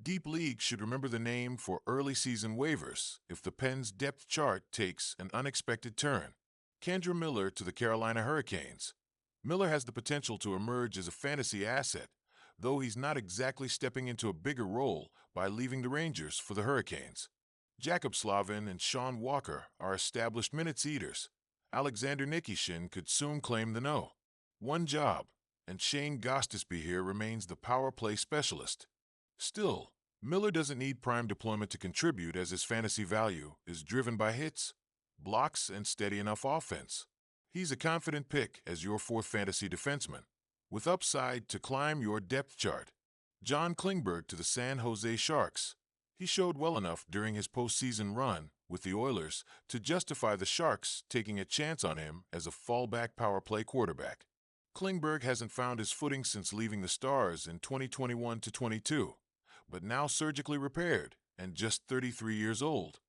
S4: Deep leagues should remember the name for early season waivers if the Pens' depth chart takes an unexpected turn. Kendra Miller to the Carolina Hurricanes. Miller has the potential to emerge as a fantasy asset, though he's not exactly stepping into a bigger role by leaving the Rangers for the Hurricanes. Jacob Slavin and Sean Walker are established minutes eaters. Alexander Nikishin could soon claim the no. One job, and Shane Gostisbehere here remains the power play specialist. Still, Miller doesn't need prime deployment to contribute, as his fantasy value is driven by hits, blocks, and steady enough offense. He's a confident pick as your fourth fantasy defenseman, with upside to climb your depth chart. John Klingberg to the San Jose Sharks. He showed well enough during his postseason run with the Oilers to justify the Sharks taking a chance on him as a fallback power play quarterback. Klingberg hasn't found his footing since leaving the Stars in 2021-22, but now surgically repaired and just 33 years old.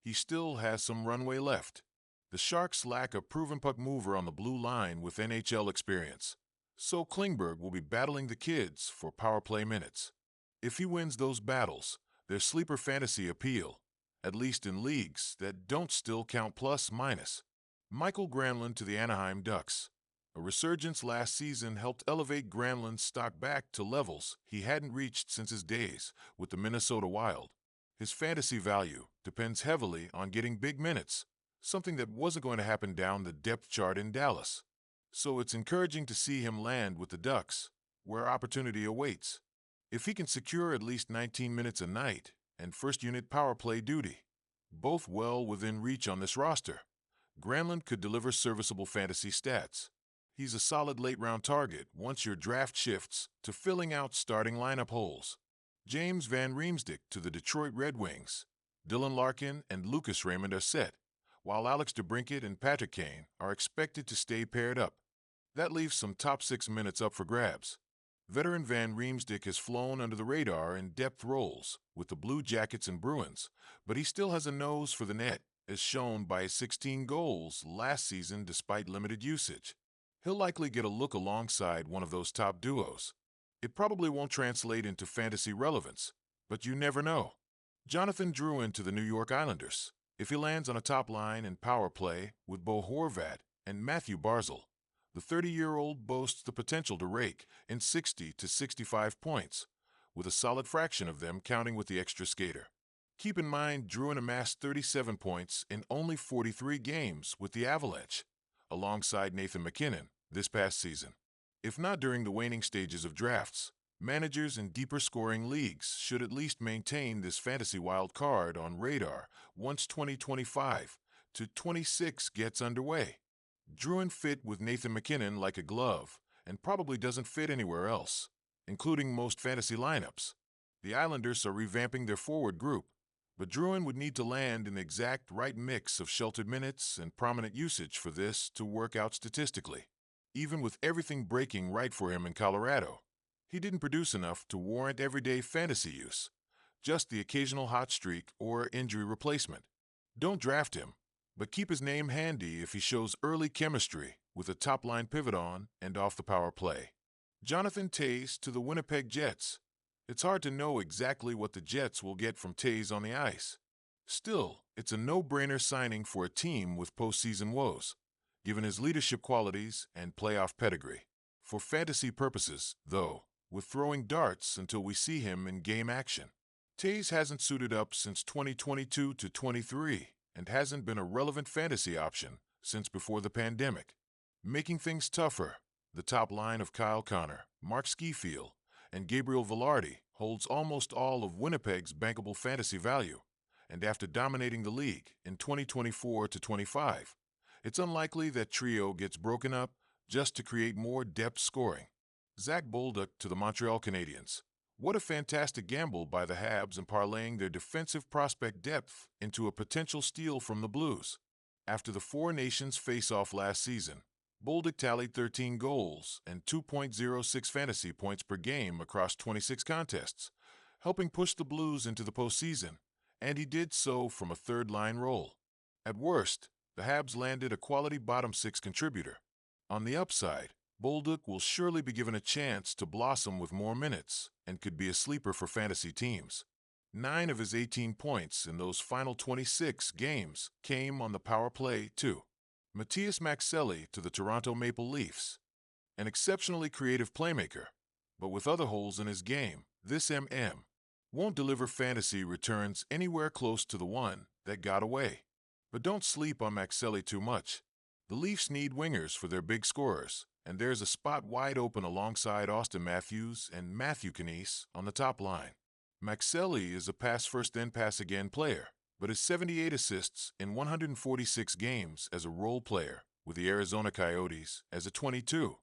S4: He still has some runway left. The Sharks lack a proven puck mover on the blue line with NHL experience, so Klingberg will be battling the kids for power play minutes. If he wins those battles, there's sleeper fantasy appeal, at least in leagues that don't still count plus-minus. Michael Granlund to the Anaheim Ducks. A resurgence last season helped elevate Granlund's stock back to levels he hadn't reached since his days with the Minnesota Wild. His fantasy value depends heavily on getting big minutes, something that wasn't going to happen down the depth chart in Dallas. So it's encouraging to see him land with the Ducks, where opportunity awaits. If he can secure at least 19 minutes a night and first-unit power play duty, both well within reach on this roster, Granlund could deliver serviceable fantasy stats. He's a solid late-round target once your draft shifts to filling out starting lineup holes. James Van Riemsdyk to the Detroit Red Wings. Dylan Larkin and Lucas Raymond are set, while Alex DeBrincat and Patrick Kane are expected to stay paired up. That leaves some top six minutes up for grabs. Veteran Van Riemsdyk has flown under the radar in depth roles with the Blue Jackets and Bruins, but he still has a nose for the net, as shown by his 16 goals last season despite limited usage. He'll likely get a look alongside one of those top duos. It probably won't translate into fantasy relevance, but you never know. Jonathan Drouin to the New York Islanders. If he lands on a top line in power play with Bo Horvat and Matthew Barzal, the 30-year-old boasts the potential to rake in 60 to 65 points, with a solid fraction of them counting with the extra skater. Keep in mind, Drouin amassed 37 points in only 43 games with the Avalanche, alongside Nathan MacKinnon this past season. If not during the waning stages of drafts, managers in deeper scoring leagues should at least maintain this fantasy wild card on radar once 2025 to 26 gets underway. Drouin fit with Nathan MacKinnon like a glove and probably doesn't fit anywhere else, including most fantasy lineups. The Islanders are revamping their forward group, but Drouin would need to land in the exact right mix of sheltered minutes and prominent usage for this to work out statistically. Even with everything breaking right for him in Colorado, he didn't produce enough to warrant everyday fantasy use, just the occasional hot streak or injury replacement. Don't draft him, but keep his name handy if he shows early chemistry with a top-line pivot on and off the power play. Jonathan Toews to the Winnipeg Jets. It's hard to know exactly what the Jets will get from Toews on the ice. Still, it's a no-brainer signing for a team with postseason woes, given his leadership qualities and playoff pedigree. For fantasy purposes, though, with throwing darts until we see him in game action. Toews hasn't suited up since 2022-23 and hasn't been a relevant fantasy option since before the pandemic. Making things tougher, the top line of Kyle Connor, Mark Skeefield, and Gabriel Velarde holds almost all of Winnipeg's bankable fantasy value, and after dominating the league in 2024-25, it's unlikely that trio gets broken up just to create more depth scoring. Zach Bolduc to the Montreal Canadiens. What a fantastic gamble by the Habs in parlaying their defensive prospect depth into a potential steal from the Blues. After the Four Nations face-off last season, Bolduc tallied 13 goals and 2.06 fantasy points per game across 26 contests, helping push the Blues into the postseason, and he did so from a third-line role. At worst, the Habs landed a quality bottom-six contributor. On the upside, Bolduc will surely be given a chance to blossom with more minutes and could be a sleeper for fantasy teams. 9 of his 18 points in those final 26 games came on the power play, too. Matthias Maxelli to the Toronto Maple Leafs. An exceptionally creative playmaker, but with other holes in his game, this MM won't deliver fantasy returns anywhere close to the one that got away. But don't sleep on Maxelli too much. The Leafs need wingers for their big scorers, and there's a spot wide open alongside Austin Matthews and Matthew Knies on the top line. Maxelli is a pass-first-then-pass-again player, but his 78 assists in 146 games as a role player with the Arizona Coyotes as a 22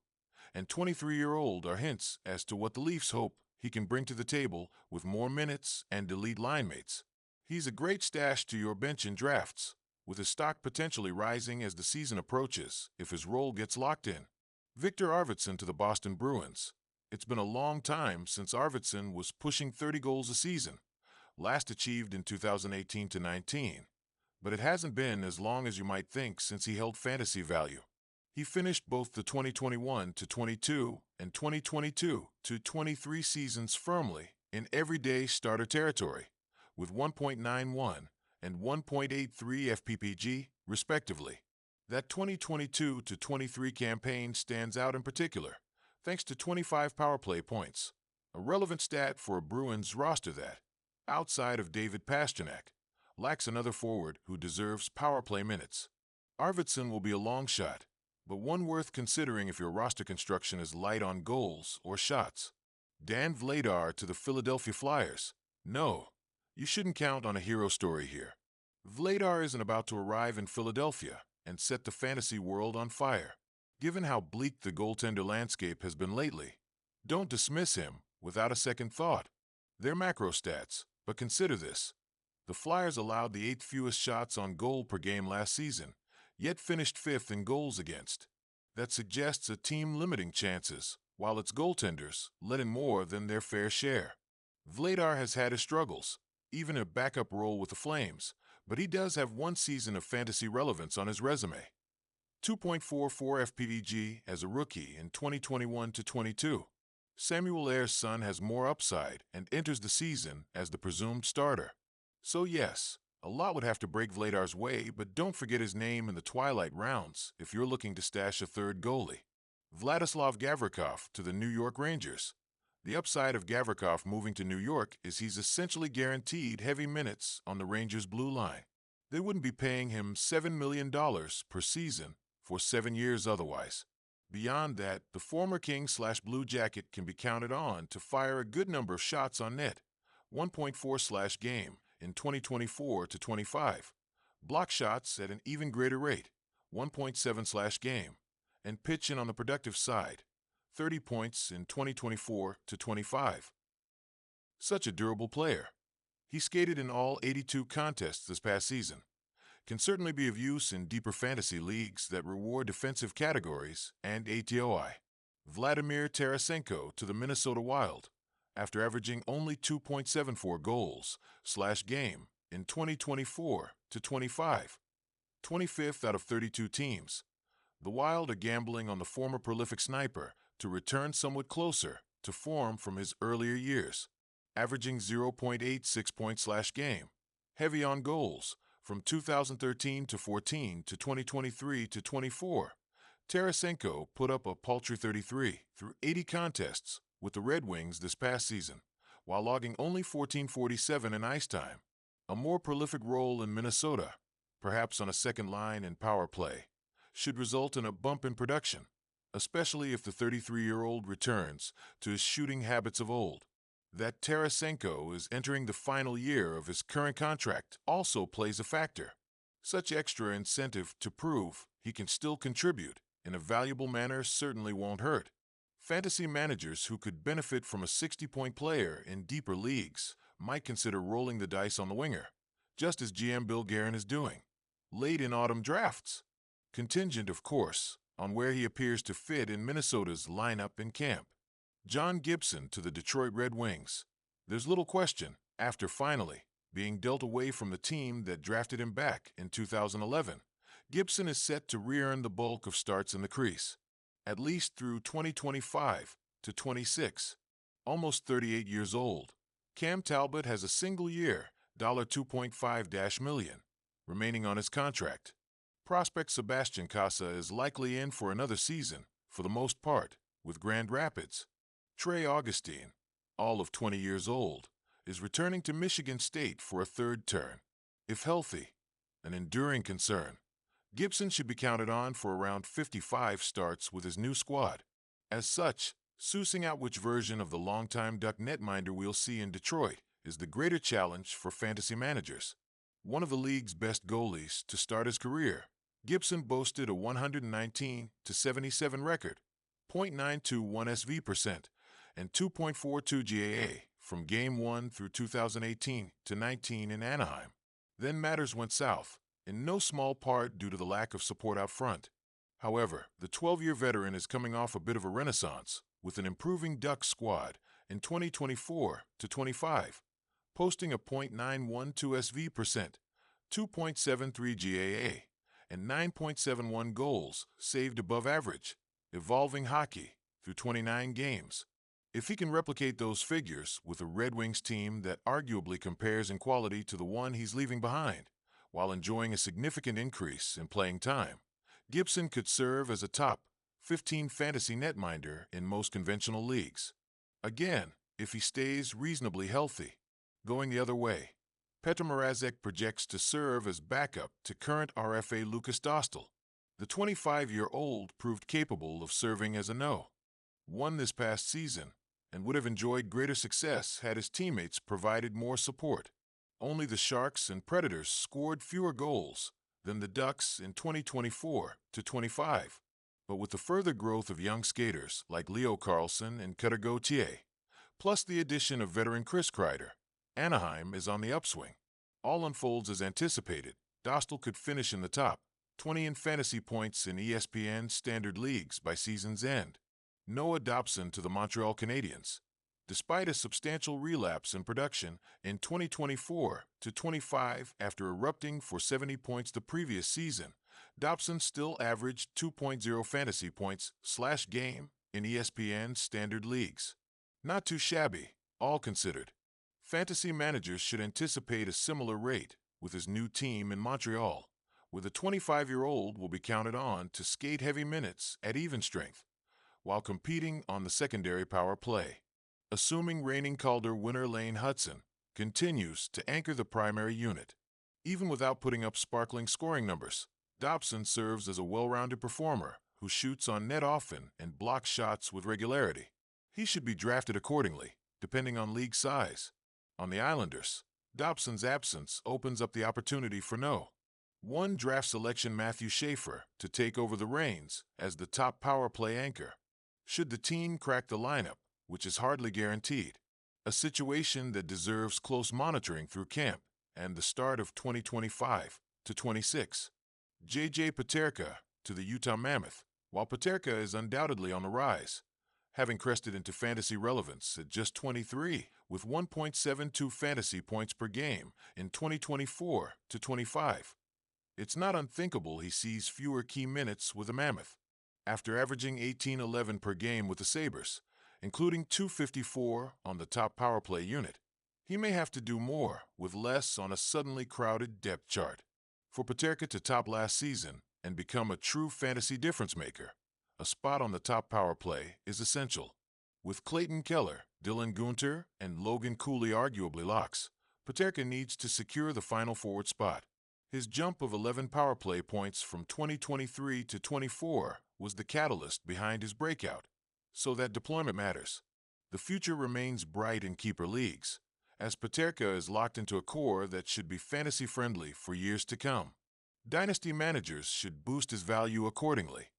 S4: and 23-year-old are hints as to what the Leafs hope he can bring to the table with more minutes and elite line mates. He's a great stash to your bench in drafts, with his stock potentially rising as the season approaches if his role gets locked in. Victor Arvidsson to the Boston Bruins. It's been a long time since Arvidsson was pushing 30 goals a season, last achieved in 2018-19, but it hasn't been as long as you might think since he held fantasy value. He finished both the 2021-22 and 2022-23 seasons firmly in everyday starter territory, with 1.91 and 1.83 FPPG, respectively. That 2022-23 campaign stands out in particular, thanks to 25 power play points, a relevant stat for a Bruins roster that, outside of David Pastrnak, lacks another forward who deserves power play minutes. Arvidsson will be a long shot, but one worth considering if your roster construction is light on goals or shots. Dan Vladar to the Philadelphia Flyers. No, you shouldn't count on a hero story here. Vladar isn't about to arrive in Philadelphia and set the fantasy world on fire. Given how bleak the goaltender landscape has been lately, don't dismiss him without a second thought. They're macro stats, but consider this. The Flyers allowed the 8th fewest shots on goal per game last season, yet finished 5th in goals against. That suggests a team limiting chances, while its goaltenders let in more than their fair share. Vladar has had his struggles, even a backup role with the Flames, but he does have one season of fantasy relevance on his resume. 2.44 FPVG as a rookie in 2021-22. Samuel Ayer's son has more upside and enters the season as the presumed starter. So yes, a lot would have to break Vladar's way, but don't forget his name in the twilight rounds if you're looking to stash a third goalie. Vladislav Gavrikov to the New York Rangers. The upside of Gavrikov moving to New York is he's essentially guaranteed heavy minutes on the Rangers' blue line. They wouldn't be paying him $7 million per season for 7 years otherwise. Beyond that, the former King/Blue Jacket can be counted on to fire a good number of shots on net, 1.4/game in 2024-25, block shots at an even greater rate, 1.7/game, and pitch in on the productive side, 30 points in 2024-25. Such a durable player. He skated in all 82 contests this past season. Can certainly be of use in deeper fantasy leagues that reward defensive categories and ATOI. Vladimir Tarasenko to the Minnesota Wild, after averaging only 2.74 goals/game in 2024-25, 25th out of 32 teams. The Wild are gambling on the former prolific sniper to return somewhat closer to form from his earlier years, averaging 0.86 points/game, heavy on goals, from 2013-14 to 2023-24, Tarasenko put up a paltry 33 through 80 contests with the Red Wings this past season, while logging only 14.47 in ice time. A more prolific role in Minnesota, perhaps on a second line in power play, should result in a bump in production, especially if the 33-year-old returns to his shooting habits of old. That Tarasenko is entering the final year of his current contract also plays a factor. Such extra incentive to prove he can still contribute in a valuable manner certainly won't hurt. Fantasy managers who could benefit from a 60-point player in deeper leagues might consider rolling the dice on the winger, just as GM Bill Guerin is doing, late in autumn drafts. Contingent, of course, on where he appears to fit in Minnesota's lineup in camp. John Gibson to the Detroit Red Wings. There's little question, after finally being dealt away from the team that drafted him back in 2011, Gibson is set to re-earn the bulk of starts in the crease, at least through 2025 to 26. Almost 38 years old, Cam Talbot has a single-year $2.5 million remaining on his contract. Prospect Sebastian Casa is likely in for another season, for the most part, with Grand Rapids. Trey Augustine, all of 20 years old, is returning to Michigan State for a third turn. If healthy, an enduring concern, Gibson should be counted on for around 55 starts with his new squad. As such, sussing out which version of the longtime Duck netminder we'll see in Detroit is the greater challenge for fantasy managers. One of the league's best goalies to start his career, Gibson boasted a 119-77 record, .921 SV%, and 2.42 GAA from Game 1 through 2018-19 in Anaheim. Then matters went south, in no small part due to the lack of support out front. However, the 12-year veteran is coming off a bit of a renaissance with an improving Ducks squad in 2024-25, posting a .912 SV%, 2.73 GAA, and 9.71 goals saved above average, evolving hockey through 29 games. If he can replicate those figures with a Red Wings team that arguably compares in quality to the one he's leaving behind, while enjoying a significant increase in playing time, Gibson could serve as a top 15 fantasy netminder in most conventional leagues. Again, if he stays reasonably healthy. Going the other way, Petr Mrazek projects to serve as backup to current RFA Lukas Dostal. The 25-year-old proved capable of serving as a no.1 this past season, and would have enjoyed greater success had his teammates provided more support. Only the Sharks and Predators scored fewer goals than the Ducks in 2024-25. But with the further growth of young skaters like Leo Carlsson and Cutter Gauthier, plus the addition of veteran Chris Kreider, Anaheim is on the upswing. All unfolds as anticipated. Dostal could finish in the top 20 in fantasy points in ESPN standard leagues by season's end. Noah Dobson to the Montreal Canadiens. Despite a substantial relapse in production in 2024-25 after erupting for 70 points the previous season, Dobson still averaged 2.0 fantasy points/game in ESPN standard leagues. Not too shabby, all considered. Fantasy managers should anticipate a similar rate with his new team in Montreal, where the 25-year-old will be counted on to skate heavy minutes at even strength, while competing on the secondary power play. Assuming reigning Calder winner Lane Hudson continues to anchor the primary unit. Even without putting up sparkling scoring numbers, Dobson serves as a well-rounded performer who shoots on net often and blocks shots with regularity. He should be drafted accordingly, depending on league size. On the Islanders, Dobson's absence opens up the opportunity for no.1 draft selection Matthew Schaefer to take over the reins as the top power play anchor. Should the team crack the lineup, which is hardly guaranteed, a situation that deserves close monitoring through camp and the start of 2025-26. J.J. Peterka to the Utah Mammoth. While Peterka is undoubtedly on the rise, having crested into fantasy relevance at just 23 with 1.72 fantasy points per game in 2024-25, it's not unthinkable he sees fewer key minutes with the Mammoth. After averaging 18-11 per game with the Sabres, including 254 on the top power play unit, he may have to do more with less on a suddenly crowded depth chart. For Peterka to top last season and become a true fantasy difference maker, a spot on the top power play is essential. With Clayton Keller, Dylan Gunter, and Logan Cooley arguably locks, Peterka needs to secure the final forward spot. His jump of 11 power play points from 2023-24 was the catalyst behind his breakout, so that deployment matters. The future remains bright in keeper leagues, as Peterka is locked into a core that should be fantasy-friendly for years to come. Dynasty managers should boost his value accordingly.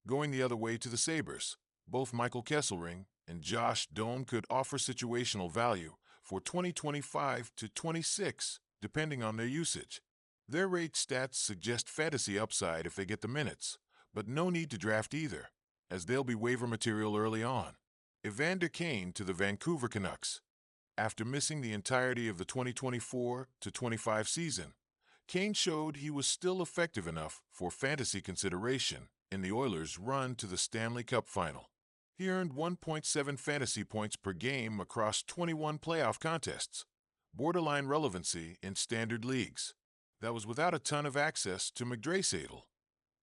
S4: Going the other way to the Sabres, both Michael Kesselring and Josh Doan could offer situational value for 2025 to 26, depending on their usage. Their rate stats suggest fantasy upside if they get the minutes, but no need to draft either, as they'll be waiver material early on. Evander Kane to the Vancouver Canucks. After missing the entirety of the 2024 to 25 season, Kane showed he was still effective enough for fantasy consideration in the Oilers' run to the Stanley Cup final. He earned 1.7 fantasy points per game across 21 playoff contests, borderline relevancy in standard leagues. That was without a ton of access to McDraisaitl.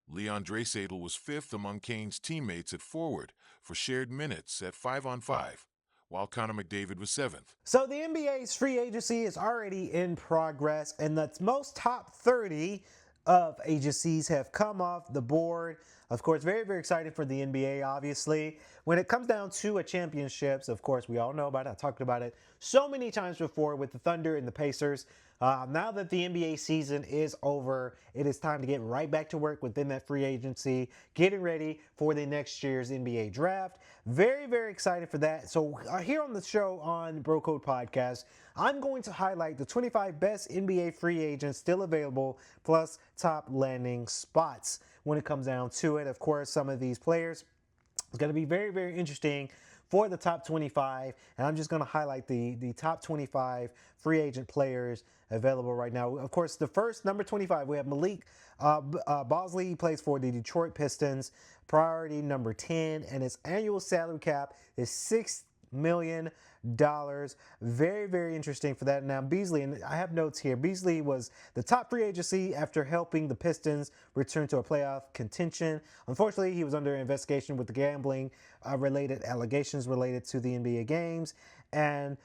S4: Leon Draisaitl was fifth among Kane's teammates at forward for shared minutes at 5-on-5, while Connor McDavid was seventh.
S3: So the NBA's free agency is already in progress, and the most top 30 of agencies have come off the board. Of course, very, very excited for the NBA, obviously. When it comes down to a championships, of course, we all know about it. I talked about it so many times before with the Thunder and the Pacers. Now that the NBA season is over, it is time to get right back to work within that free agency, getting ready for the next year's NBA draft. Very, very excited for that. So here on the show on Bro Code Podcast, I'm going to highlight the 25 best NBA free agents still available, plus top landing spots when it comes down to it. Of course, some of these players, it's going to be very, very interesting for the top 25, and I'm just going to highlight the top 25 free agent players available right now. Of course, the first, number 25, we have Malik Bosley. He plays for the Detroit Pistons. Priority number 10, and his annual salary cap is $6 million. Very, very interesting for that. Now, Beasley, and I have notes here, Beasley was the top free agency after helping the Pistons return to a playoff contention. Unfortunately, he was under investigation with the gambling related allegations related to the NBA games and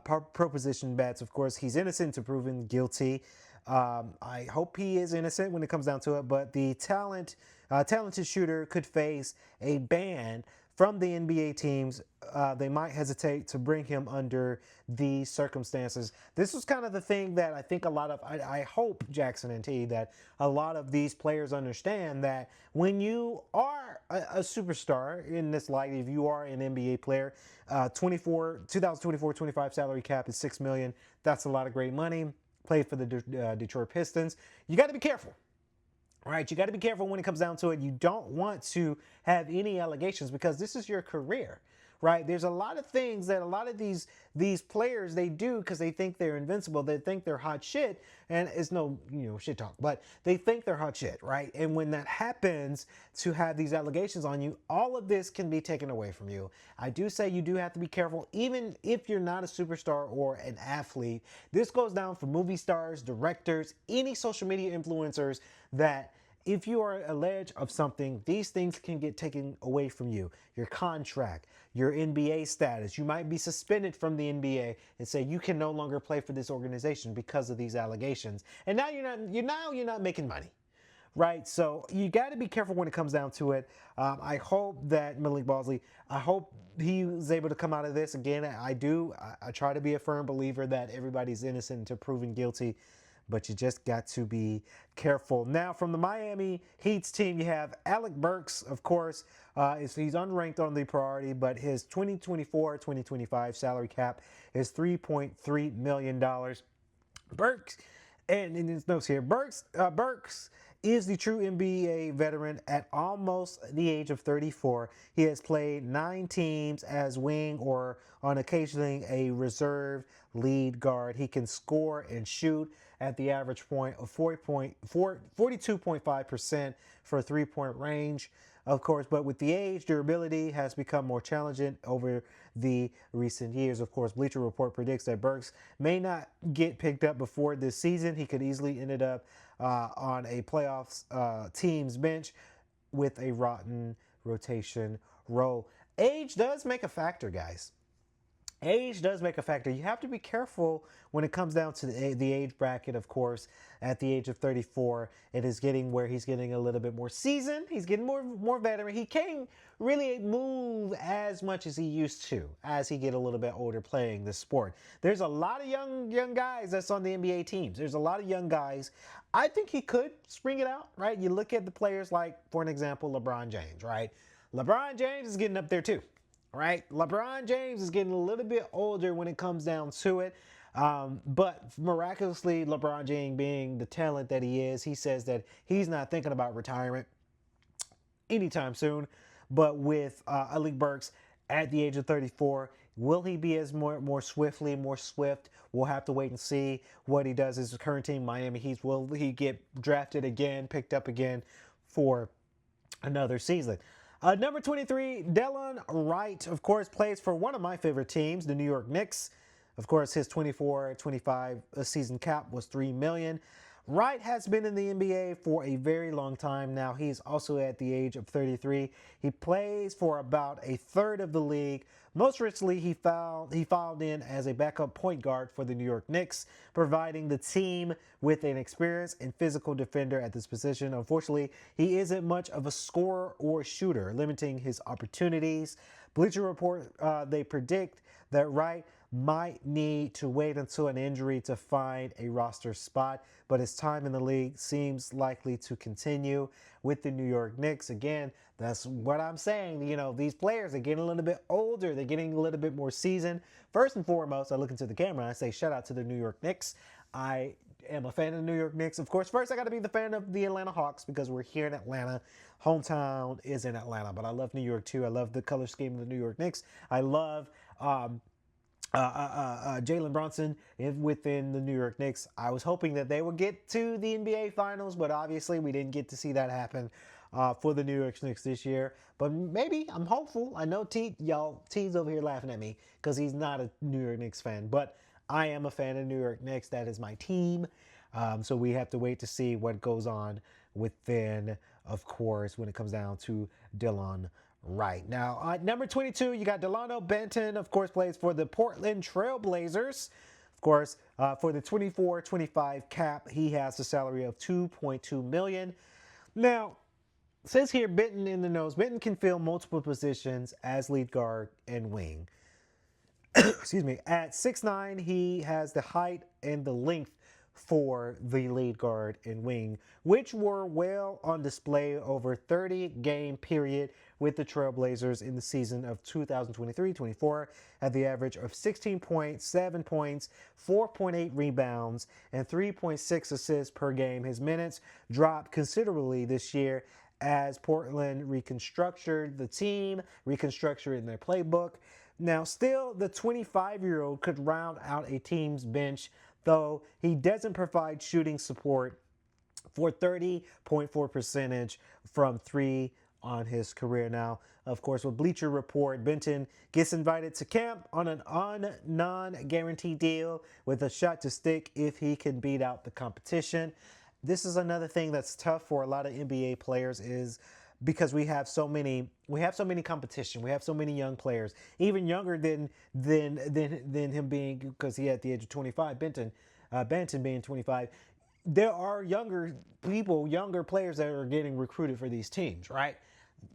S3: proposition bets. Of course, he's innocent to proven guilty. I hope he is innocent when it comes down to it, but the talented shooter could face a ban from the NBA teams. They might hesitate to bring him under these circumstances. This was kind of the thing that I think a lot of, I hope, Jackson and T, that a lot of these players understand that when you are a superstar in this light, if you are an NBA player, 2024-25 salary cap is $6 million. That's a lot of great money. Played for the Detroit Pistons. You got to be careful. Right, you got to be careful when it comes down to it. You don't want to have any allegations because this is your career, right? There's a lot of things that a lot of these players, they do because they think they're invincible. They think they're hot shit, and it's no, shit talk, but they think they're hot shit, right? And when that happens, to have these allegations on you, all of this can be taken away from you. I do say you do have to be careful, even if you're not a superstar or an athlete. This goes down for movie stars, directors, any social media influencers that if you are alleged of something, these things can get taken away from you. Your contract, your NBA status. You might be suspended from the NBA and say you can no longer play for this organization because of these allegations. And now you're not making money, right? So you got to be careful when it comes down to it. I hope that Malik Bosley, I hope he was able to come out of this. Again, I try to be a firm believer that everybody's innocent until proven guilty, but you just got to be careful. Now, from the Miami Heat's team, you have Alec Burks, of course. He's unranked on the priority, but his 2024-2025 salary cap is $3.3 million. Burks, and in his notes here, Burks is the true NBA veteran at almost the age of 34. He has played 9 teams as wing or on occasionally a reserve lead guard. He can score and shoot at the average point of 42.5% for a three-point range, of course, but with the age, durability has become more challenging over the recent years. Of course, Bleacher Report predicts that Burks may not get picked up before this season. He could easily end up on a playoffs team's bench with a rotten rotation role. Age does make a factor, guys. age does make a factor. You have to be careful when it comes down to the age bracket, of course. At the age of 34, it is getting where he's getting a little bit more seasoned. He's getting more veteran. He can't really move as much as he used to as he get a little bit older playing this sport. There's a lot of young guys that's on the NBA teams. There's a lot of young guys. I think he could spring it out, right? You look at the players like, for an example, LeBron James, right? LeBron James is getting up there too. Right? LeBron James is getting a little bit older when it comes down to it. But miraculously, LeBron James being the talent that he is, he says that he's not thinking about retirement anytime soon. But with Alec Burks at the age of 34, will he be as more swift? We'll have to wait and see what he does. His current team, Miami Heat, will he get drafted again, picked up again for another season? Number 23, Delon Wright, of course, plays for one of my favorite teams, the New York Knicks. Of course, his 24-25 season cap was $3 million. Wright has been in the NBA for a very long time now. He's also at the age of 33. He plays for about a third of the league. Most recently, he filed in as a backup point guard for the New York Knicks, providing the team with an experienced and physical defender at this position. Unfortunately, he isn't much of a scorer or shooter, limiting his opportunities. Bleacher Report, they predict that Wright might need to wait until an injury to find a roster spot, but his time in the league seems likely to continue with the New York Knicks. Again, that's what I'm saying. You know, these players are getting a little bit older. They're getting a little bit more seasoned. First and foremost, I look into the camera and I say, shout out to the New York Knicks. I am a fan of the New York Knicks. Of course, first I got to be the fan of the Atlanta Hawks because we're here in Atlanta. Hometown is in Atlanta, but I love New York too. I love the color scheme of the New York Knicks. I love Jalen Brunson within the New York Knicks. I was hoping that they would get to the NBA Finals, but obviously we didn't get to see that happen for the New York Knicks this year. But maybe I'm hopeful. I know T's over here laughing at me because he's not a New York Knicks fan, but I am a fan of New York Knicks. That is my team. So we have to wait to see what goes on within, of course, when it comes down to Delon Wright. Now, number 22, you got Delano Benton, of course, plays for the Portland Trail Blazers. Of course, for the 24-25 cap, he has a salary of $2.2 million. Now, it says here, Benton in the nose. Benton can fill multiple positions as lead guard and wing. Excuse me. At 6'9", he has the height and the length for the lead guard and wing, which were well on display over 30-game period with the Trailblazers in the season of 2023-24 at the average of 16.7 points, 4.8 rebounds, and 3.6 assists per game. His minutes dropped considerably this year as Portland reconstructed the team, reconstructed their playbook. Now, still, the 25-year-old could round out a team's bench, though he doesn't provide shooting support for 30.4 percentage from three on his career. Now, of course, with Bleacher Report, Benton gets invited to camp on an non-guaranteed deal with a shot to stick if he can beat out the competition. This is another thing that's tough for a lot of NBA players is because we have so many competition. We have so many young players, even younger than him being, because he at the age of 25, Benton being 25. There are younger players that are getting recruited for these teams, right?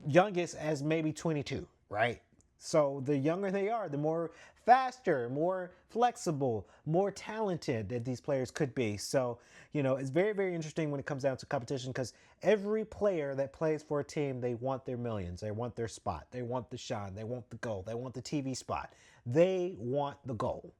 S3: Youngest as maybe 22, right? So the younger they are, the more faster, more flexible, more talented that these players could be. So, you know, it's very, very interesting when it comes down to competition because every player that plays for a team, they want their millions. They want their spot. They want the shine. They want the goal. They want the TV spot. They want the goal,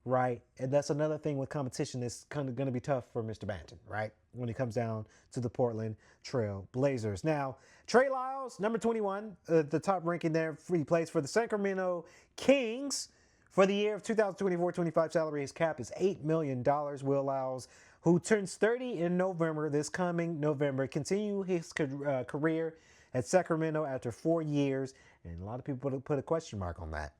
S3: right? And that's another thing with competition that's kind of going to be tough for Mr. Banton, right? When it comes down to the Portland Trail Blazers. Now, Trey Lyles, number 21, the top ranking there. He plays for the Sacramento Kings. For the year of 2024-25 salary, his cap is $8 million. Will Lyles, who turns 30 in November, this coming November, continue his career at Sacramento after 4 years. And a lot of people put a question mark on that.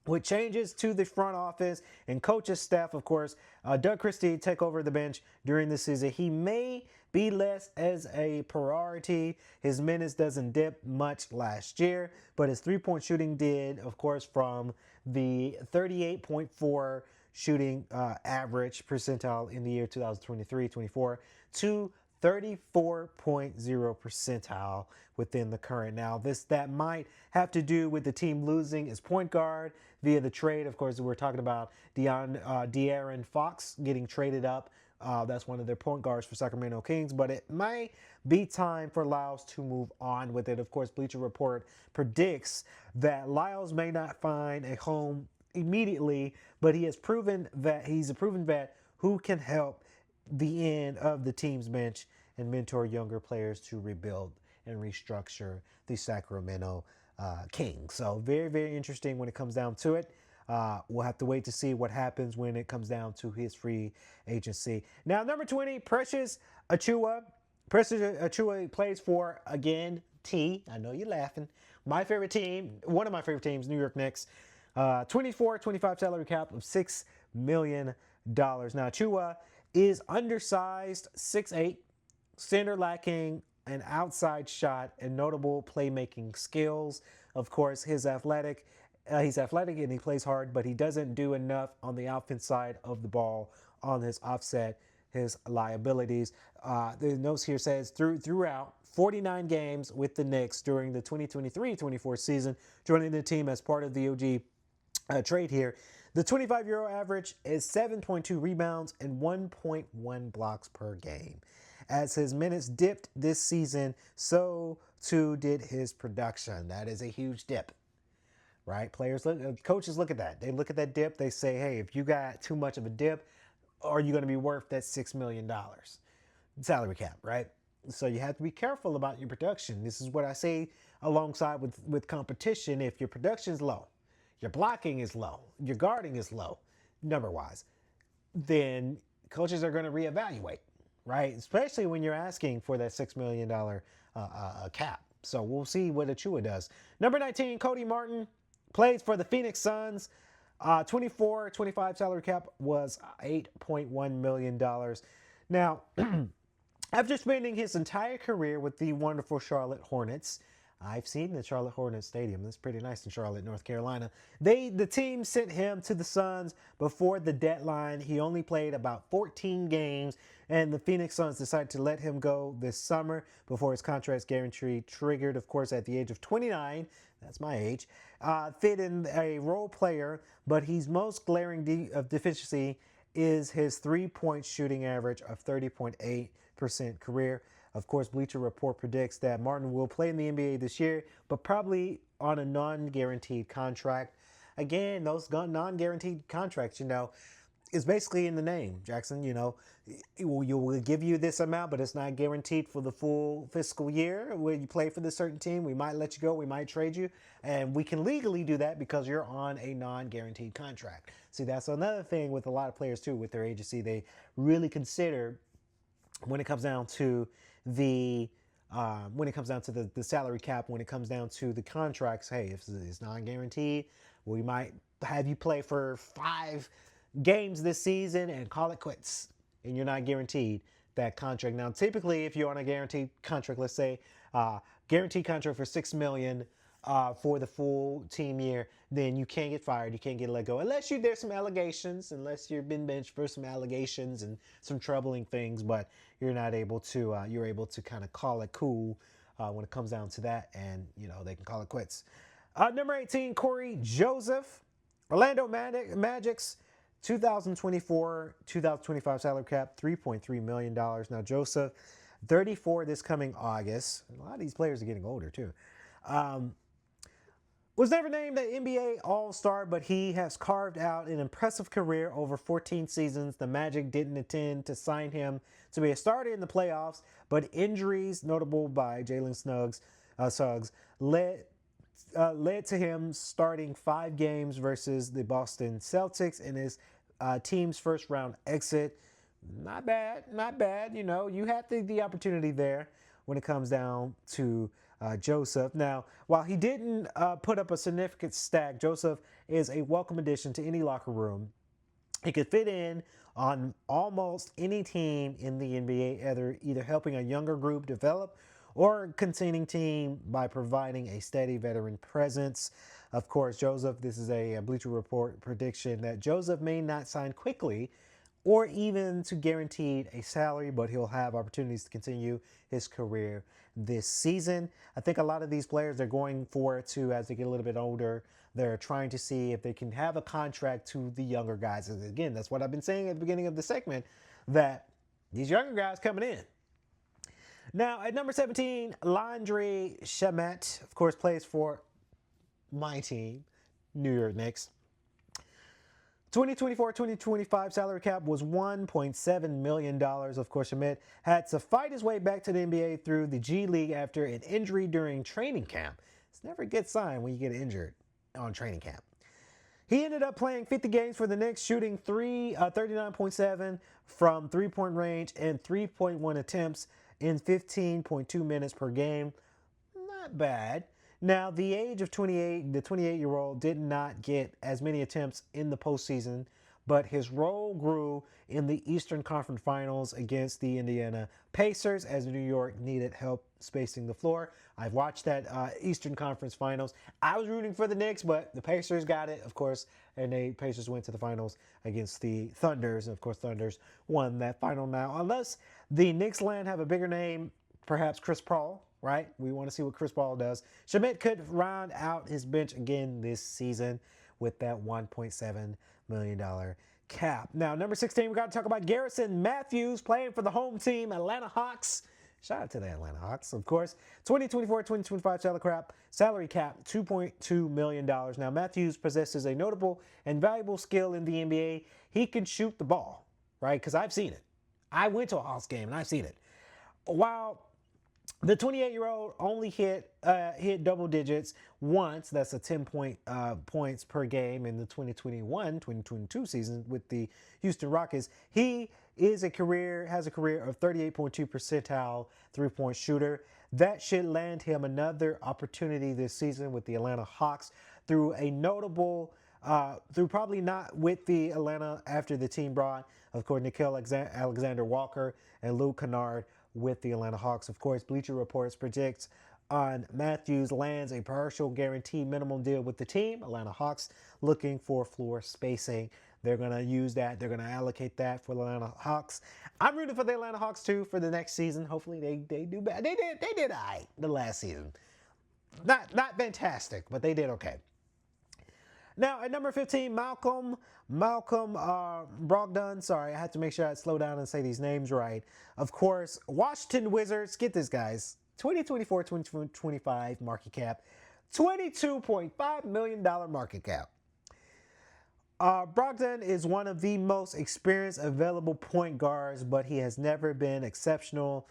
S3: With changes to the front office and coaches staff, of course, Doug Christie take over the bench during the season. He may be less as a priority. His minutes doesn't dip much last year, but his three-point shooting did, of course, from the 38.4 shooting average percentile in the year 2023-24 to 34.0 percentile within the current. Now, that might have to do with the team losing its point guard via the trade. Of course, we're talking about De'Aaron Fox getting traded up. That's one of their point guards for Sacramento Kings, but it might be time for Lyles to move on with it. Of course, Bleacher Report predicts that Lyles may not find a home immediately, but he's a proven vet who can help the end of the team's bench and mentor younger players to rebuild and restructure the Sacramento Kings. So very, very interesting when it comes down to it. We'll have to wait to see what happens when it comes down to his free agency. Now, number 20, Precious Achiuwa. Precious Achiuwa plays for, again, I know you're laughing. My favorite team, one of my favorite teams, New York Knicks. 24-25 salary cap of $6 million. Now, Achiuwa is undersized, 6'8", center lacking an outside shot and notable playmaking skills. Of course, he's athletic and he plays hard, but he doesn't do enough on the offense side of the ball on his offset, his liabilities. The notes here says throughout 49 games with the Knicks during the 2023-24 season, joining the team as part of the OG trade here. The 25-year-old average is 7.2 rebounds and 1.1 blocks per game. As his minutes dipped this season, so too did his production. That is a huge dip, right? Coaches look at that. They look at that dip. They say, hey, if you got too much of a dip, are you going to be worth that $6 million salary cap, right? So you have to be careful about your production. This is what I say alongside with competition. If your production is low, your blocking is low, your guarding is low, number-wise, then coaches are going to reevaluate, right? Especially when you're asking for that $6 million cap. So we'll see what Achiuwa does. Number 19, Cody Martin plays for the Phoenix Suns. 24-25 salary cap was $8.1 million. Now, after spending his entire career with the wonderful Charlotte Hornets, I've seen the Charlotte Hornets Stadium. It's pretty nice in Charlotte, North Carolina. The team sent him to the Suns before the deadline. He only played about 14 games, and the Phoenix Suns decided to let him go this summer before his contract's guarantee triggered, of course, at the age of 29. That's my age. Fit in a role player, but he's most glaring deficiency is his three-point shooting average of 30.8% career. Of course, Bleacher Report predicts that Martin will play in the NBA this year, but probably on a non-guaranteed contract. Again, those non-guaranteed contracts, is basically in the name, Jackson. You will give you this amount, but it's not guaranteed for the full fiscal year. When you play for this certain team, we might let you go, we might trade you, and we can legally do that because you're on a non-guaranteed contract. See, that's another thing with a lot of players too, with their agency. They really consider when it comes down to the salary cap, when it comes down to the contracts. Hey, if it's non-guaranteed, we might have you play for 5 games this season and call it quits, and you're not guaranteed that contract. Now, typically, if you're on a guaranteed contract, let's say guaranteed contract for $6 million for the full team year, then you can't get fired, you can't get let go, unless there's some allegations, unless you've been benched for some allegations and some troubling things, but you're not able to, you're able to kind of call it cool when it comes down to that, and they can call it quits. Number 18, Corey Joseph, Orlando Magic's 2024-2025 salary cap, $3.3 million. Now, Joseph, 34 this coming August. A lot of these players are getting older, too. Was never named an NBA All-Star, but he has carved out an impressive career over 14 seasons. The Magic didn't intend to sign him to be a starter in the playoffs, but injuries, notable by Jalen Suggs, led to him starting 5 games versus the Boston Celtics in his team's first round exit. Not bad. You had the opportunity there when it comes down to Joseph. Now, while he didn't put up a significant stack, Joseph is a welcome addition to any locker room. He could fit in on almost any team in the NBA, either helping a younger group develop or containing team by providing a steady veteran presence. Of course, Joseph, this is a Bleacher Report prediction that Joseph may not sign quickly or even to guaranteed a salary, but he'll have opportunities to continue his career this season. I think a lot of these players are going for it too as they get a little bit older. They're trying to see if they can have a contract to the younger guys. And again, that's what I've been saying at the beginning of the segment, that these younger guys coming in. Now, at number 17, Landry Shamet, of course, plays for my team, New York Knicks. 2024-2025 salary cap was $1.7 million. Of course, Shamet had to fight his way back to the NBA through the G League after an injury during training camp. It's never a good sign when you get injured on training camp. He ended up playing 50 games for the Knicks, shooting 39.7 from three-point range and 3.1 attempts in 15.2 minutes per game. Not bad. Now, the age of 28, the 28-year-old did not get as many attempts in the postseason, but his role grew in the Eastern Conference Finals against the Indiana Pacers as New York needed help spacing the floor. I've watched that Eastern Conference Finals. I was rooting for the Knicks, but the Pacers got it, of course, and the Pacers went to the finals against the Thunders. And, of course, Thunders won that final. Now, unless the Knicks land have a bigger name, perhaps Chris Paul, right? We want to see what Chris Paul does. Shamet could round out his bench again this season with that $1.7 million cap. Now, number 16, we got to talk about Garrison Matthews playing for the home team, Atlanta Hawks. Shout out to the Atlanta Hawks, of course. 2024-2025 salary cap, $2.2 million. Now, Matthews possesses a notable and valuable skill in the NBA. He can shoot the ball, right? Because I've seen it. I went to a Hawks game and I've seen it. While the 28-year-old only hit double digits once. That's a 10 points per game in the 2021-2022 season with the Houston Rockets. He has a career of 38.2 percentile three-point shooter. That should land him another opportunity this season with the Atlanta Hawks through probably not with the Atlanta after the team brought, of course, Nickeil Alexander-Walker and Luke Kennard with the Atlanta Hawks. Of course, Bleacher Reports predicts on Matthews lands a partial guaranteed minimum deal with the team. Atlanta Hawks looking for floor spacing. They're going to use that. They're going to allocate that for the Atlanta Hawks. I'm rooting for the Atlanta Hawks too for the next season. Hopefully they do bad. They did all right the last season. Not fantastic, but they did okay. Now, at number 15, Malcolm Brogdon. Sorry, I had to make sure I slow down and say these names right. Of course, Washington Wizards. Get this, guys. 2024-2025 market cap. $22.5 million market cap. Brogdon is one of the most experienced available point guards, but he has never been exceptional,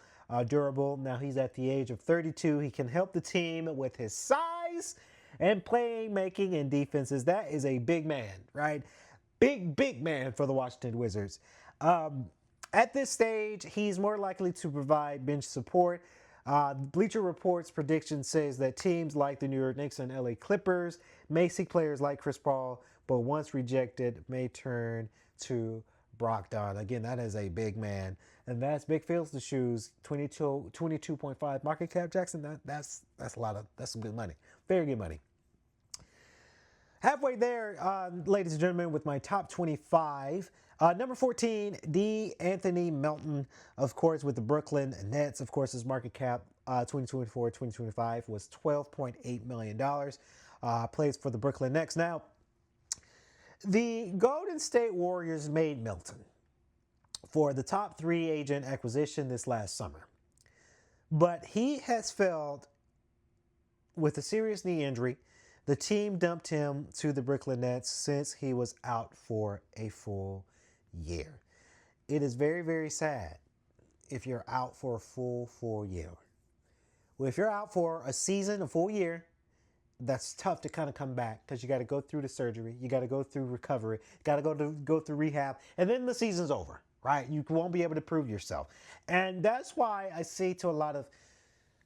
S3: durable. Now, he's at the age of 32. He can help the team with his size and playmaking and defenses. That is a big man, right? Big man for the Washington Wizards. At this stage, he's more likely to provide bench support. Bleacher Report's prediction says that teams like the New York Knicks and LA Clippers may seek players like Chris Paul, but once rejected, may turn to Brogdon. Again, that is a big man. And that's big fills the shoes. 22.5 market cap, Jackson. That's some good money. Very good money. Halfway there, ladies and gentlemen, with my top 25. Number 14, D. Anthony Melton, of course, with the Brooklyn Nets. Of course, his market cap 2024-2025 was $12.8 million. Plays for the Brooklyn Nets. Now, the Golden State Warriors made Melton for the top free agent acquisition this last summer. But he has failed with a serious knee injury. The team dumped him to the Brooklyn Nets since he was out for a full year. It is very, very sad if you're out for a full year. Well, if you're out for a season, a full year, that's tough to kind of come back because you got to go through the surgery. You got to go through recovery. You got to go through rehab. And then the season's over, right? You won't be able to prove yourself. And that's why I say to a lot of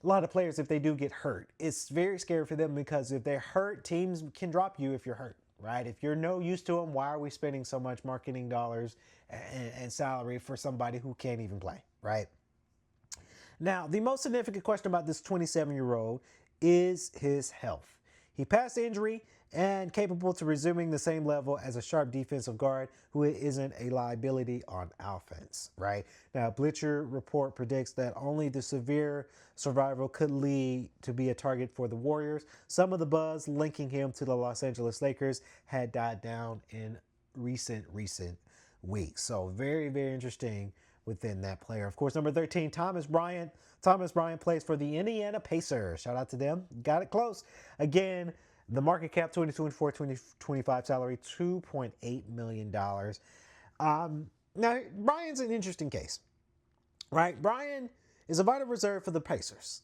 S3: a lot of players, if they do get hurt, it's very scary for them because if they're hurt, teams can drop you if you're hurt, right? If you're no use to them, why are we spending so much marketing dollars and salary for somebody who can't even play, right? Now, the most significant question about this 27-year-old is his health. He passed injury and capable to resuming the same level as a sharp defensive guard who isn't a liability on offense, right? Now, Bleacher Report predicts that only the severe survival could lead to be a target for the Warriors. Some of the buzz linking him to the Los Angeles Lakers had died down in recent weeks. So very, very interesting within that player. Of course, number 13, Thomas Bryant. Thomas Bryant plays for the Indiana Pacers. Shout out to them. Got it close. Again, the market cap 2024-2025 salary, $2.8 million. Now, Bryant's an interesting case, right? Bryant is a vital reserve for the Pacers.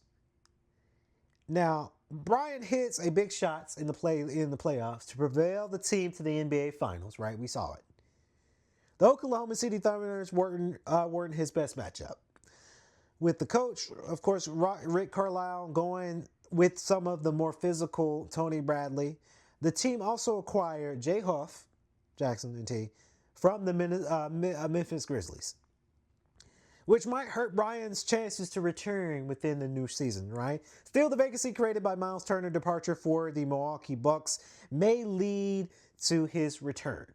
S3: Now, Bryant hits a big shots in the playoffs to propel the team to the NBA Finals, right? We saw it. The Oklahoma City Thunders weren't his best matchup. With the coach, of course, Rick Carlisle going with some of the more physical Tony Bradley. The team also acquired Jay Huff, Jackson and T, from the Memphis Grizzlies, which might hurt Bryant's chances to return within the new season, right? Still, the vacancy created by Miles Turner's departure for the Milwaukee Bucks may lead to his return.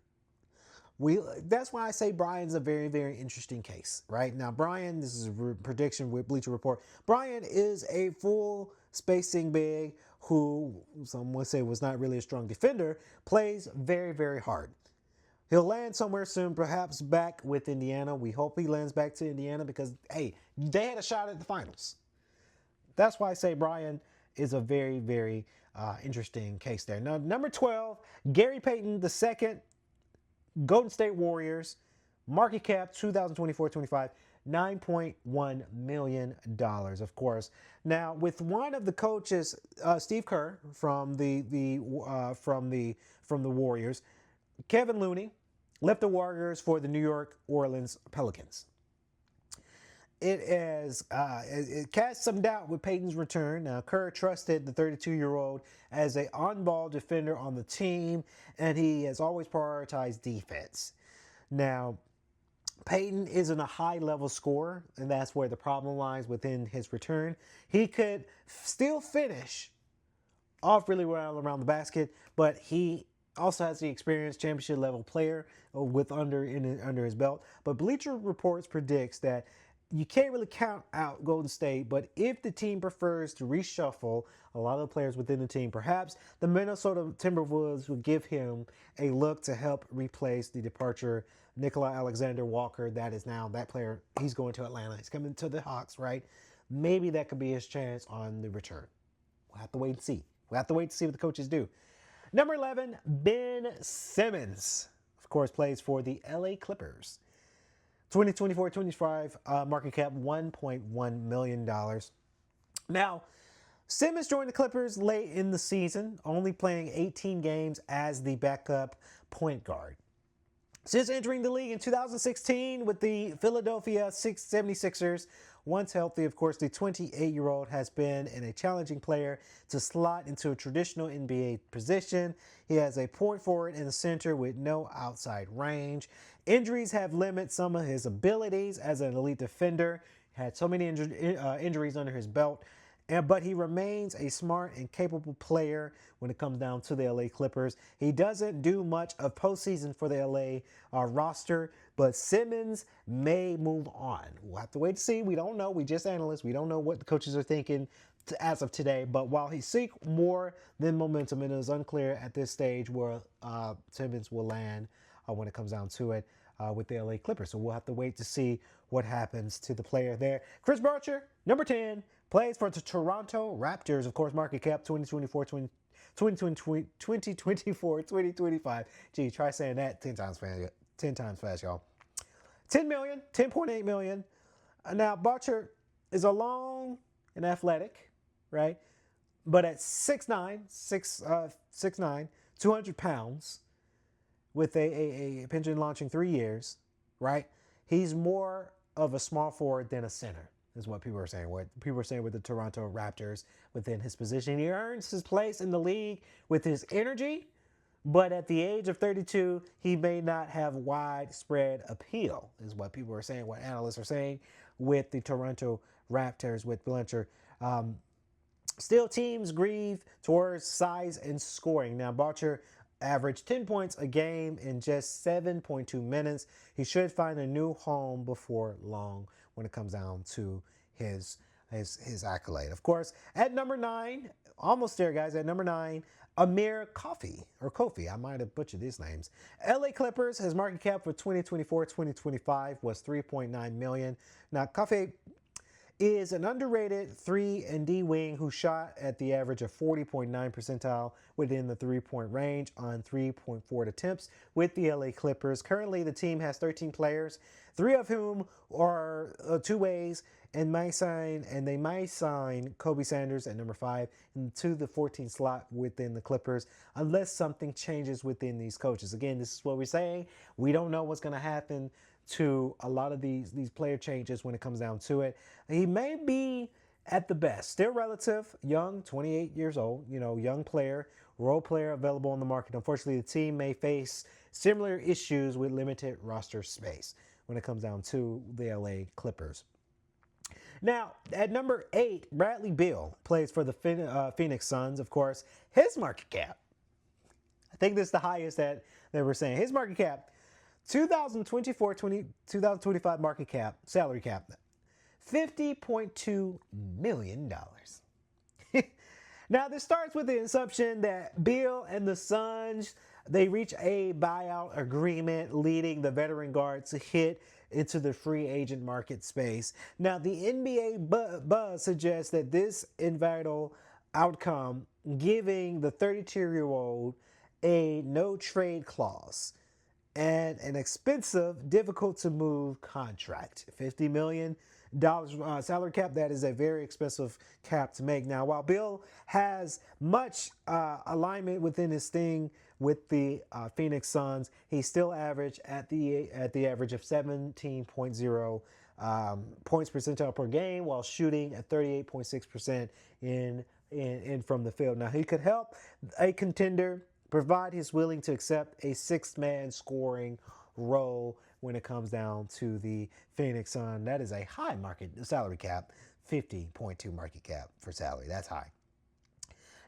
S3: That's why I say Bryant's a very, very interesting case, right? Now, Bryant, this is a prediction with Bleacher Report. Bryant is a full spacing big who some would say was not really a strong defender, plays very, very hard. He'll land somewhere soon, perhaps back with Indiana. We hope he lands back to Indiana because, hey, they had a shot at the finals. That's why I say Bryant is a very, very interesting case there. Now, number 12, Gary Payton II, Golden State Warriors, market cap 2024-25, $9.1 million, of course. Now, with one of the coaches, Steve Kerr from the Warriors, Kevin Looney left the Warriors for the New Orleans Pelicans. It cast some doubt with Payton's return. Now, Kerr trusted the 32-year-old as an on-ball defender on the team, and he has always prioritized defense. Now, Payton isn't a high-level scorer, and that's where the problem lies within his return. He could still finish off really well around the basket, but he also has the experienced championship-level player under his belt. But Bleacher Reports predicts that you can't really count out Golden State, but if the team prefers to reshuffle a lot of the players within the team, perhaps the Minnesota Timberwolves will give him a look to help replace the departure Nikolai Alexander-Walker. That is now that player. He's going to Atlanta. He's coming to the Hawks, right? Maybe that could be his chance on the return. We'll have to wait and see. We'll have to wait to see what the coaches do. Number 11, Ben Simmons, of course, plays for the LA Clippers. 2024-25 market cap $1.1 million. Now, Simmons joined the Clippers late in the season, only playing 18 games as the backup point guard. Since entering the league in 2016 with the Philadelphia 76ers, once healthy, of course, the 28-year-old has been a challenging player to slot into a traditional NBA position. He has a point forward in the center with no outside range. Injuries have limited some of his abilities as an elite defender. Had so many injuries under his belt. But he remains a smart and capable player when it comes down to the LA Clippers. He doesn't do much of postseason for the LA roster, but Simmons may move on. We'll have to wait to see. We don't know. We just analysts. We don't know what the coaches are thinking as of today. But while he seeks more than momentum, it is unclear at this stage where Simmons will land when it comes down to it with the LA Clippers. So we'll have to wait to see what happens to the player there. Chris Boettcher, number 10, plays for the Toronto Raptors. Of course, market cap 2025. Gee, try saying that 10 times fast, y'all. 10 million, 10.8 million. Now, Boettcher is a long and athletic, right? But at 6'9", 200 pounds, with a pension launching 3 years, right? He's more of a small forward than a center. is what people are saying. What people are saying with the Toronto Raptors within his position. He earns his place in the league with his energy, but at the age of 32, he may not have widespread appeal, is what people are saying, what analysts are saying with the Toronto Raptors with Blanchard. Still, teams grieve towards size and scoring. Now, Boucher averaged 10 points a game in just 7.2 minutes. He should find a new home before long when it comes down to his accolade. Of course, at number 9, almost there, guys, at number 9, Amir Kofi, or Kofi, I might have butchered these names. LA Clippers, his market cap for 2024-2025 was $3.9 million. Now, Kofi is an underrated 3 and D wing who shot at the average of 40.9 percentile within the three-point range on 3.4 attempts with the LA Clippers. Currently, the team has 13 players, 3 of whom are two-ways, and they might sign Kobe Sanders at number 5 into the 14th slot within the Clippers unless something changes within these coaches. Again, this is what we're saying. We don't know what's going to happen to a lot of these player changes when it comes down to it. He may be at the best, still relative, young, 28 years old, young player, role player available on the market. Unfortunately, the team may face similar issues with limited roster space when it comes down to the LA Clippers. Now, at number 8, Bradley Beal plays for the Phoenix Suns. Of course, his market cap, I think this is the highest that they were saying. His market cap, 2024-2025 market cap, salary cap, $50.2 million. Now, this starts with the assumption that Beal and the Suns, they reach a buyout agreement, leading the veteran guard to hit into the free agent market space. Now, the NBA buzz suggests that this inevitable outcome, giving the 32-year-old a no-trade clause and an expensive, difficult to move contract. $50 million salary cap, that is a very expensive cap to make. Now, while Bill has much alignment within his thing with the Phoenix Suns, he still averaged at the average of 17.0 points percentile per game while shooting at 38.6% in from the field. Now, he could help a contender, provide he's willing to accept a sixth-man scoring role when it comes down to the Phoenix Sun. That is a high market salary cap, 50.2 market cap for salary. That's high.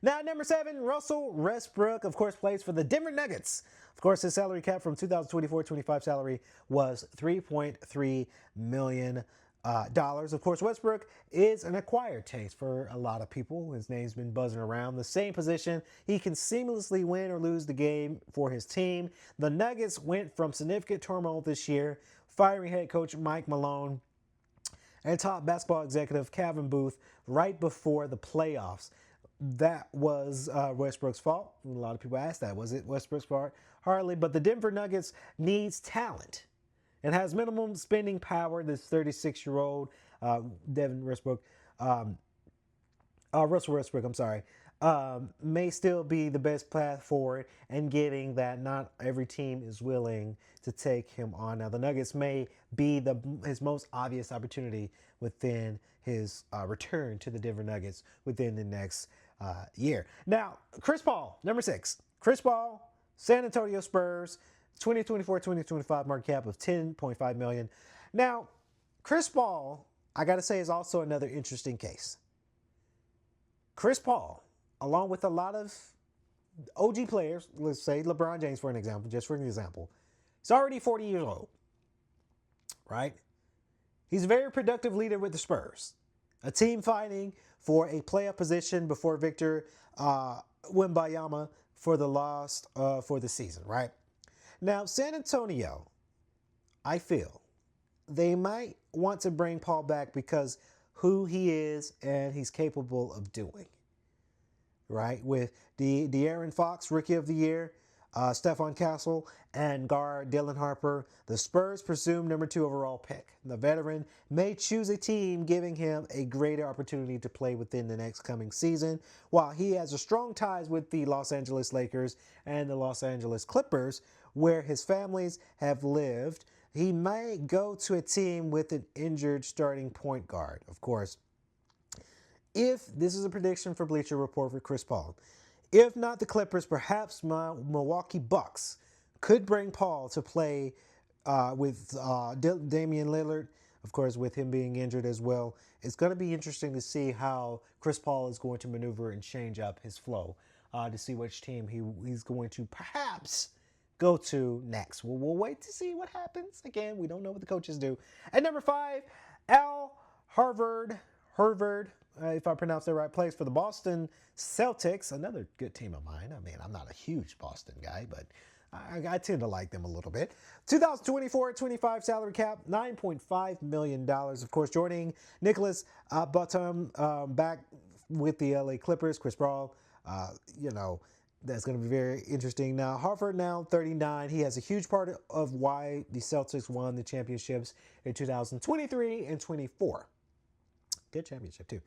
S3: Now, number 7, Russell Westbrook, of course, plays for the Denver Nuggets. Of course, his salary cap from 2024-25 salary was $3.3 million. Of course, Westbrook is an acquired taste for a lot of people. His name's been buzzing around. The same position, he can seamlessly win or lose the game for his team. The Nuggets went from significant turmoil this year, firing head coach Mike Malone and top basketball executive Kevin Booth right before the playoffs. That was Westbrook's fault. A lot of people asked that. Was it Westbrook's fault? Hardly, but the Denver Nuggets needs talent and has minimum spending power. This 36-year-old Russell Westbrook, may still be the best path forward, and getting that not every team is willing to take him on. Now, the Nuggets may be his most obvious opportunity within his return to the Denver Nuggets within the next year. Now, Chris Paul, number 6. Chris Paul, San Antonio Spurs, 2024-2025 market cap of $10.5 million. Now, Chris Paul, I got to say, is also another interesting case. Chris Paul, along with a lot of OG players, let's say LeBron James for an example, he's already 40 years old, right? He's a very productive leader with the Spurs, a team fighting for a playoff position before Victor Wembanyama for the loss for the season, right? Now, San Antonio, I feel, they might want to bring Paul back because who he is and he's capable of doing, right? With De'Aaron Fox, Rookie of the Year, Stephon Castle, and guard Dylan Harper, the Spurs presumed number 2 overall pick. The veteran may choose a team giving him a greater opportunity to play within the next coming season. While he has a strong ties with the Los Angeles Lakers and the Los Angeles Clippers, where his families have lived, he might go to a team with an injured starting point guard. Of course, if this is a prediction for Bleacher Report for Chris Paul, if not the Clippers, perhaps my Milwaukee Bucks could bring Paul to play with Damian Lillard, of course, with him being injured as well. It's going to be interesting to see how Chris Paul is going to maneuver and change up his flow to see which team he's going to perhaps go to next. We'll wait to see what happens. Again, we don't know what the coaches do. At number 5, Al Harvard, if I pronounce that right, plays for the Boston Celtics, another good team of mine. I mean, I'm not a huge Boston guy, but I tend to like them a little bit. 2024-25 salary cap, $9.5 million. Of course, joining Nicholas Batum back with the LA Clippers, Chris Paul, that's going to be very interesting. Now, Harvard now 39. He has a huge part of why the Celtics won the championships in 2023 and 24. Good championship, too.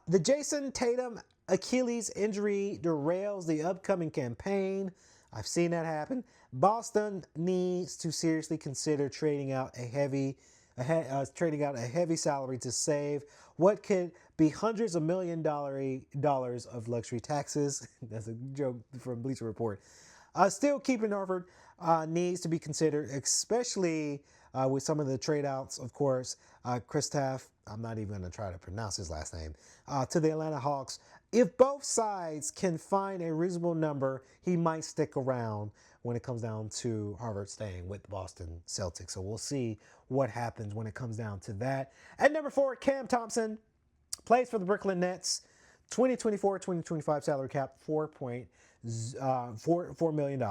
S3: The Jason Tatum Achilles injury derails the upcoming campaign. I've seen that happen. Boston needs to seriously consider trading out a heavy salary to save what could be hundreds of dollars of luxury taxes. That's a joke from Bleacher Report. Still, keeping Harvard needs to be considered, especially with some of the trade outs, of course. Kristaps, I'm not even going to try to pronounce his last name, to the Atlanta Hawks. If both sides can find a reasonable number, he might stick around when it comes down to Harvard staying with the Boston Celtics. So we'll see what happens when it comes down to that. At number 4, Cam Thompson plays for the Brooklyn Nets. 2024-2025 salary cap, $4 million.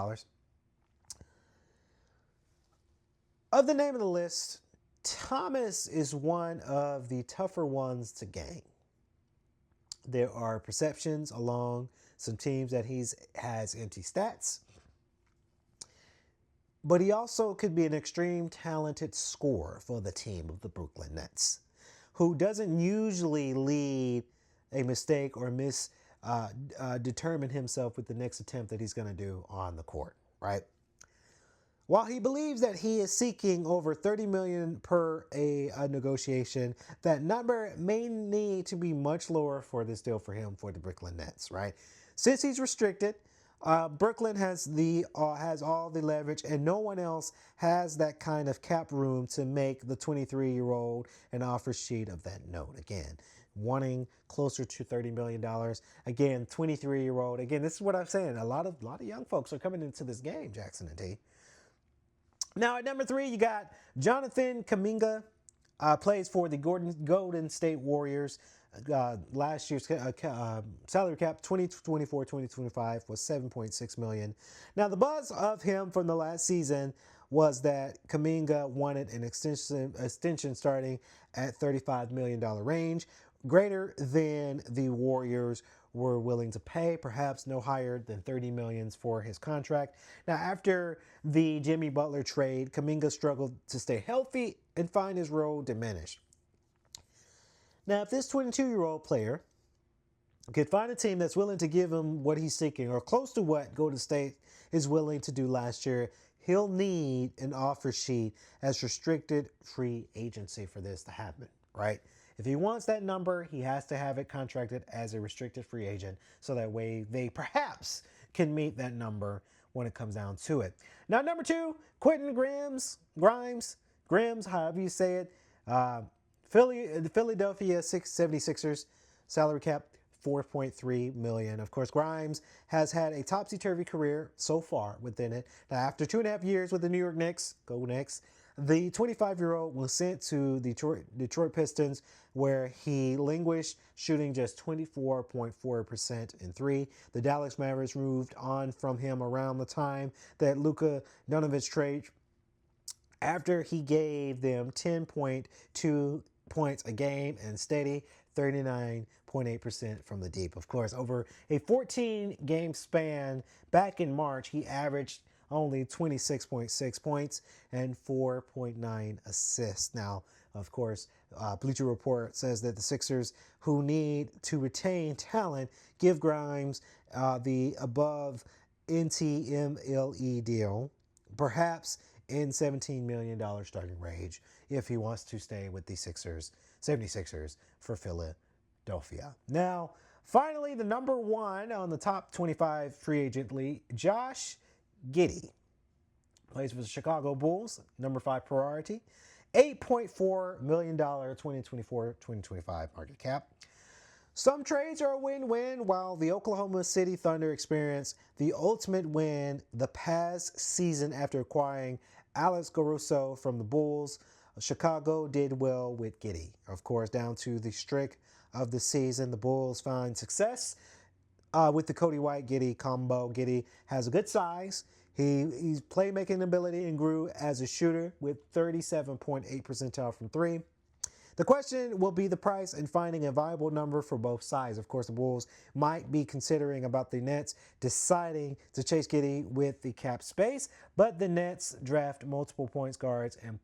S3: Of the name of the list, Thomas is one of the tougher ones to gain. There are perceptions along some teams that has empty stats. But he also could be an extreme talented scorer for the team of the Brooklyn Nets, who doesn't usually lead a mistake or determine himself with the next attempt that he's going to do on the court, right? While he believes that he is seeking over $30 million per a negotiation, that number may need to be much lower for this deal for him for the Brooklyn Nets, right? Since he's restricted, Brooklyn has all the leverage, and no one else has that kind of cap room to make the 23-year-old an offer sheet of that note. Again, wanting closer to $30 million. Again, 23-year-old. Again, this is what I'm saying. A lot of young folks are coming into this game, Jackson and T. Now, at number 3, you got Jonathan Kuminga, plays for the Golden State Warriors. Last year's salary cap, 2024-2025, was $7.6 million. Now, the buzz of him from the last season was that Kuminga wanted an extension starting at $35 million range, greater than the Warriors were willing to pay, perhaps no higher than $30 million for his contract. Now, after the Jimmy Butler trade, Kuminga struggled to stay healthy and find his role diminished. Now, if this 22-year-old player could find a team that's willing to give him what he's seeking, or close to what Golden State is willing to do last year, he'll need an offer sheet as restricted free agency for this to happen, right? If he wants that number, he has to have it contracted as a restricted free agent, so that way they perhaps can meet that number when it comes down to it. Now, number 2, Quentin Grimes, however you say it. The Philadelphia 76ers salary cap, $4.3 million. Of course, Grimes has had a topsy-turvy career so far within it. Now, after 2.5 years with the New York Knicks, go Knicks, the 25-year-old was sent to Detroit Pistons, where he languished, shooting just 24.4% in 3. The Dallas Mavericks moved on from him around the time that Luka Doncic's trade, after he gave them 10.2 points a game and steady 39.8% from the deep. Of course, over a 14-game span back in March, he averaged only 26.6 points and 4.9 assists. Now, of course, Bleacher Report says that the Sixers, who need to retain talent, give Grimes the above NTMLE deal. Perhaps in $17 million starting range if he wants to stay with the 76ers for Philadelphia. Now, finally, the number one on the top 25 free agent league, Josh Giddey. Plays for the Chicago Bulls, number 5 priority. $8.4 million 2024-2025 market cap. Some trades are a win-win, while the Oklahoma City Thunder experienced the ultimate win the past season after acquiring Alex Caruso from the Bulls. Chicago did well with Giddey. Of course, down to the streak of the season, the Bulls find success with the Cody White-Giddey combo. Giddey has a good size. He's playmaking ability and grew as a shooter with 37.8 percentile from 3. The question will be the price and finding a viable number for both sides. Of course, the Bulls might be considering about the Nets deciding to chase Giddey with the cap space, but the Nets draft multiple points guards and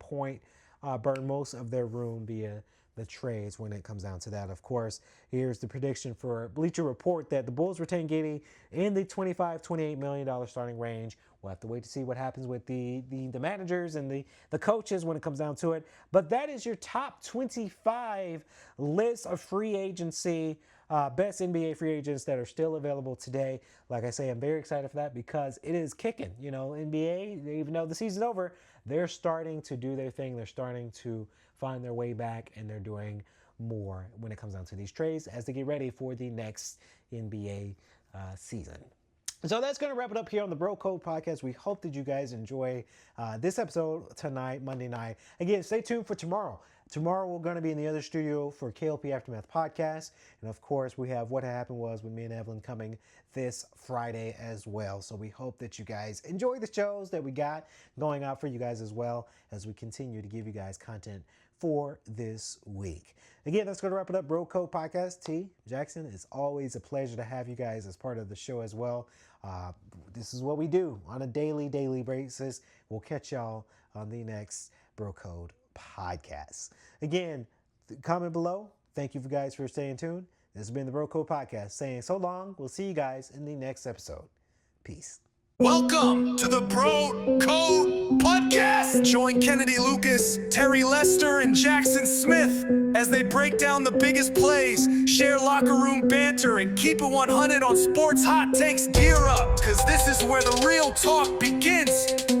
S3: burn most of their room via the trades when it comes down to that. Of course, here's the prediction for Bleacher Report that the Bulls retain Giddey in the $25-28 million starting range. We'll have to wait to see what happens with the managers and the coaches when it comes down to it. But that is your top 25 list of free agency, best NBA free agents that are still available today. Like I say, I'm very excited for that because it is kicking. You know, NBA, even though the season's over, they're starting to do their thing. They're starting to find their way back, and they're doing more when it comes down to these trades as they get ready for the next NBA season. So that's going to wrap it up here on the Bro Code Podcast. We hope that you guys enjoy this episode tonight, Monday night. Again, stay tuned for tomorrow. Tomorrow we're going to be in the other studio for K.L.P. Aftermath Podcast. And of course, we have What Happened Was with me and Evelyn coming this Friday as well. So we hope that you guys enjoy the shows that we got going out for you guys as well as we continue to give you guys content for this week. Again, that's going to wrap it up. Bro Code Podcast. T. Jackson, it's always a pleasure to have you guys as part of the show as well. This is what we do on a daily basis. We'll catch y'all on the next Bro Code Podcast. Again, comment below. Thank you guys for staying tuned. This has been the Bro Code Podcast saying so long. We'll see you guys in the next episode. Peace.
S1: Welcome to the Bro Code Podcast. Join Kennedy Lucas, Terry Lester, and Jackson Smith as they break down the biggest plays, share locker room banter, and keep it 100 on sports hot takes. Gear up, because this is where the real talk begins.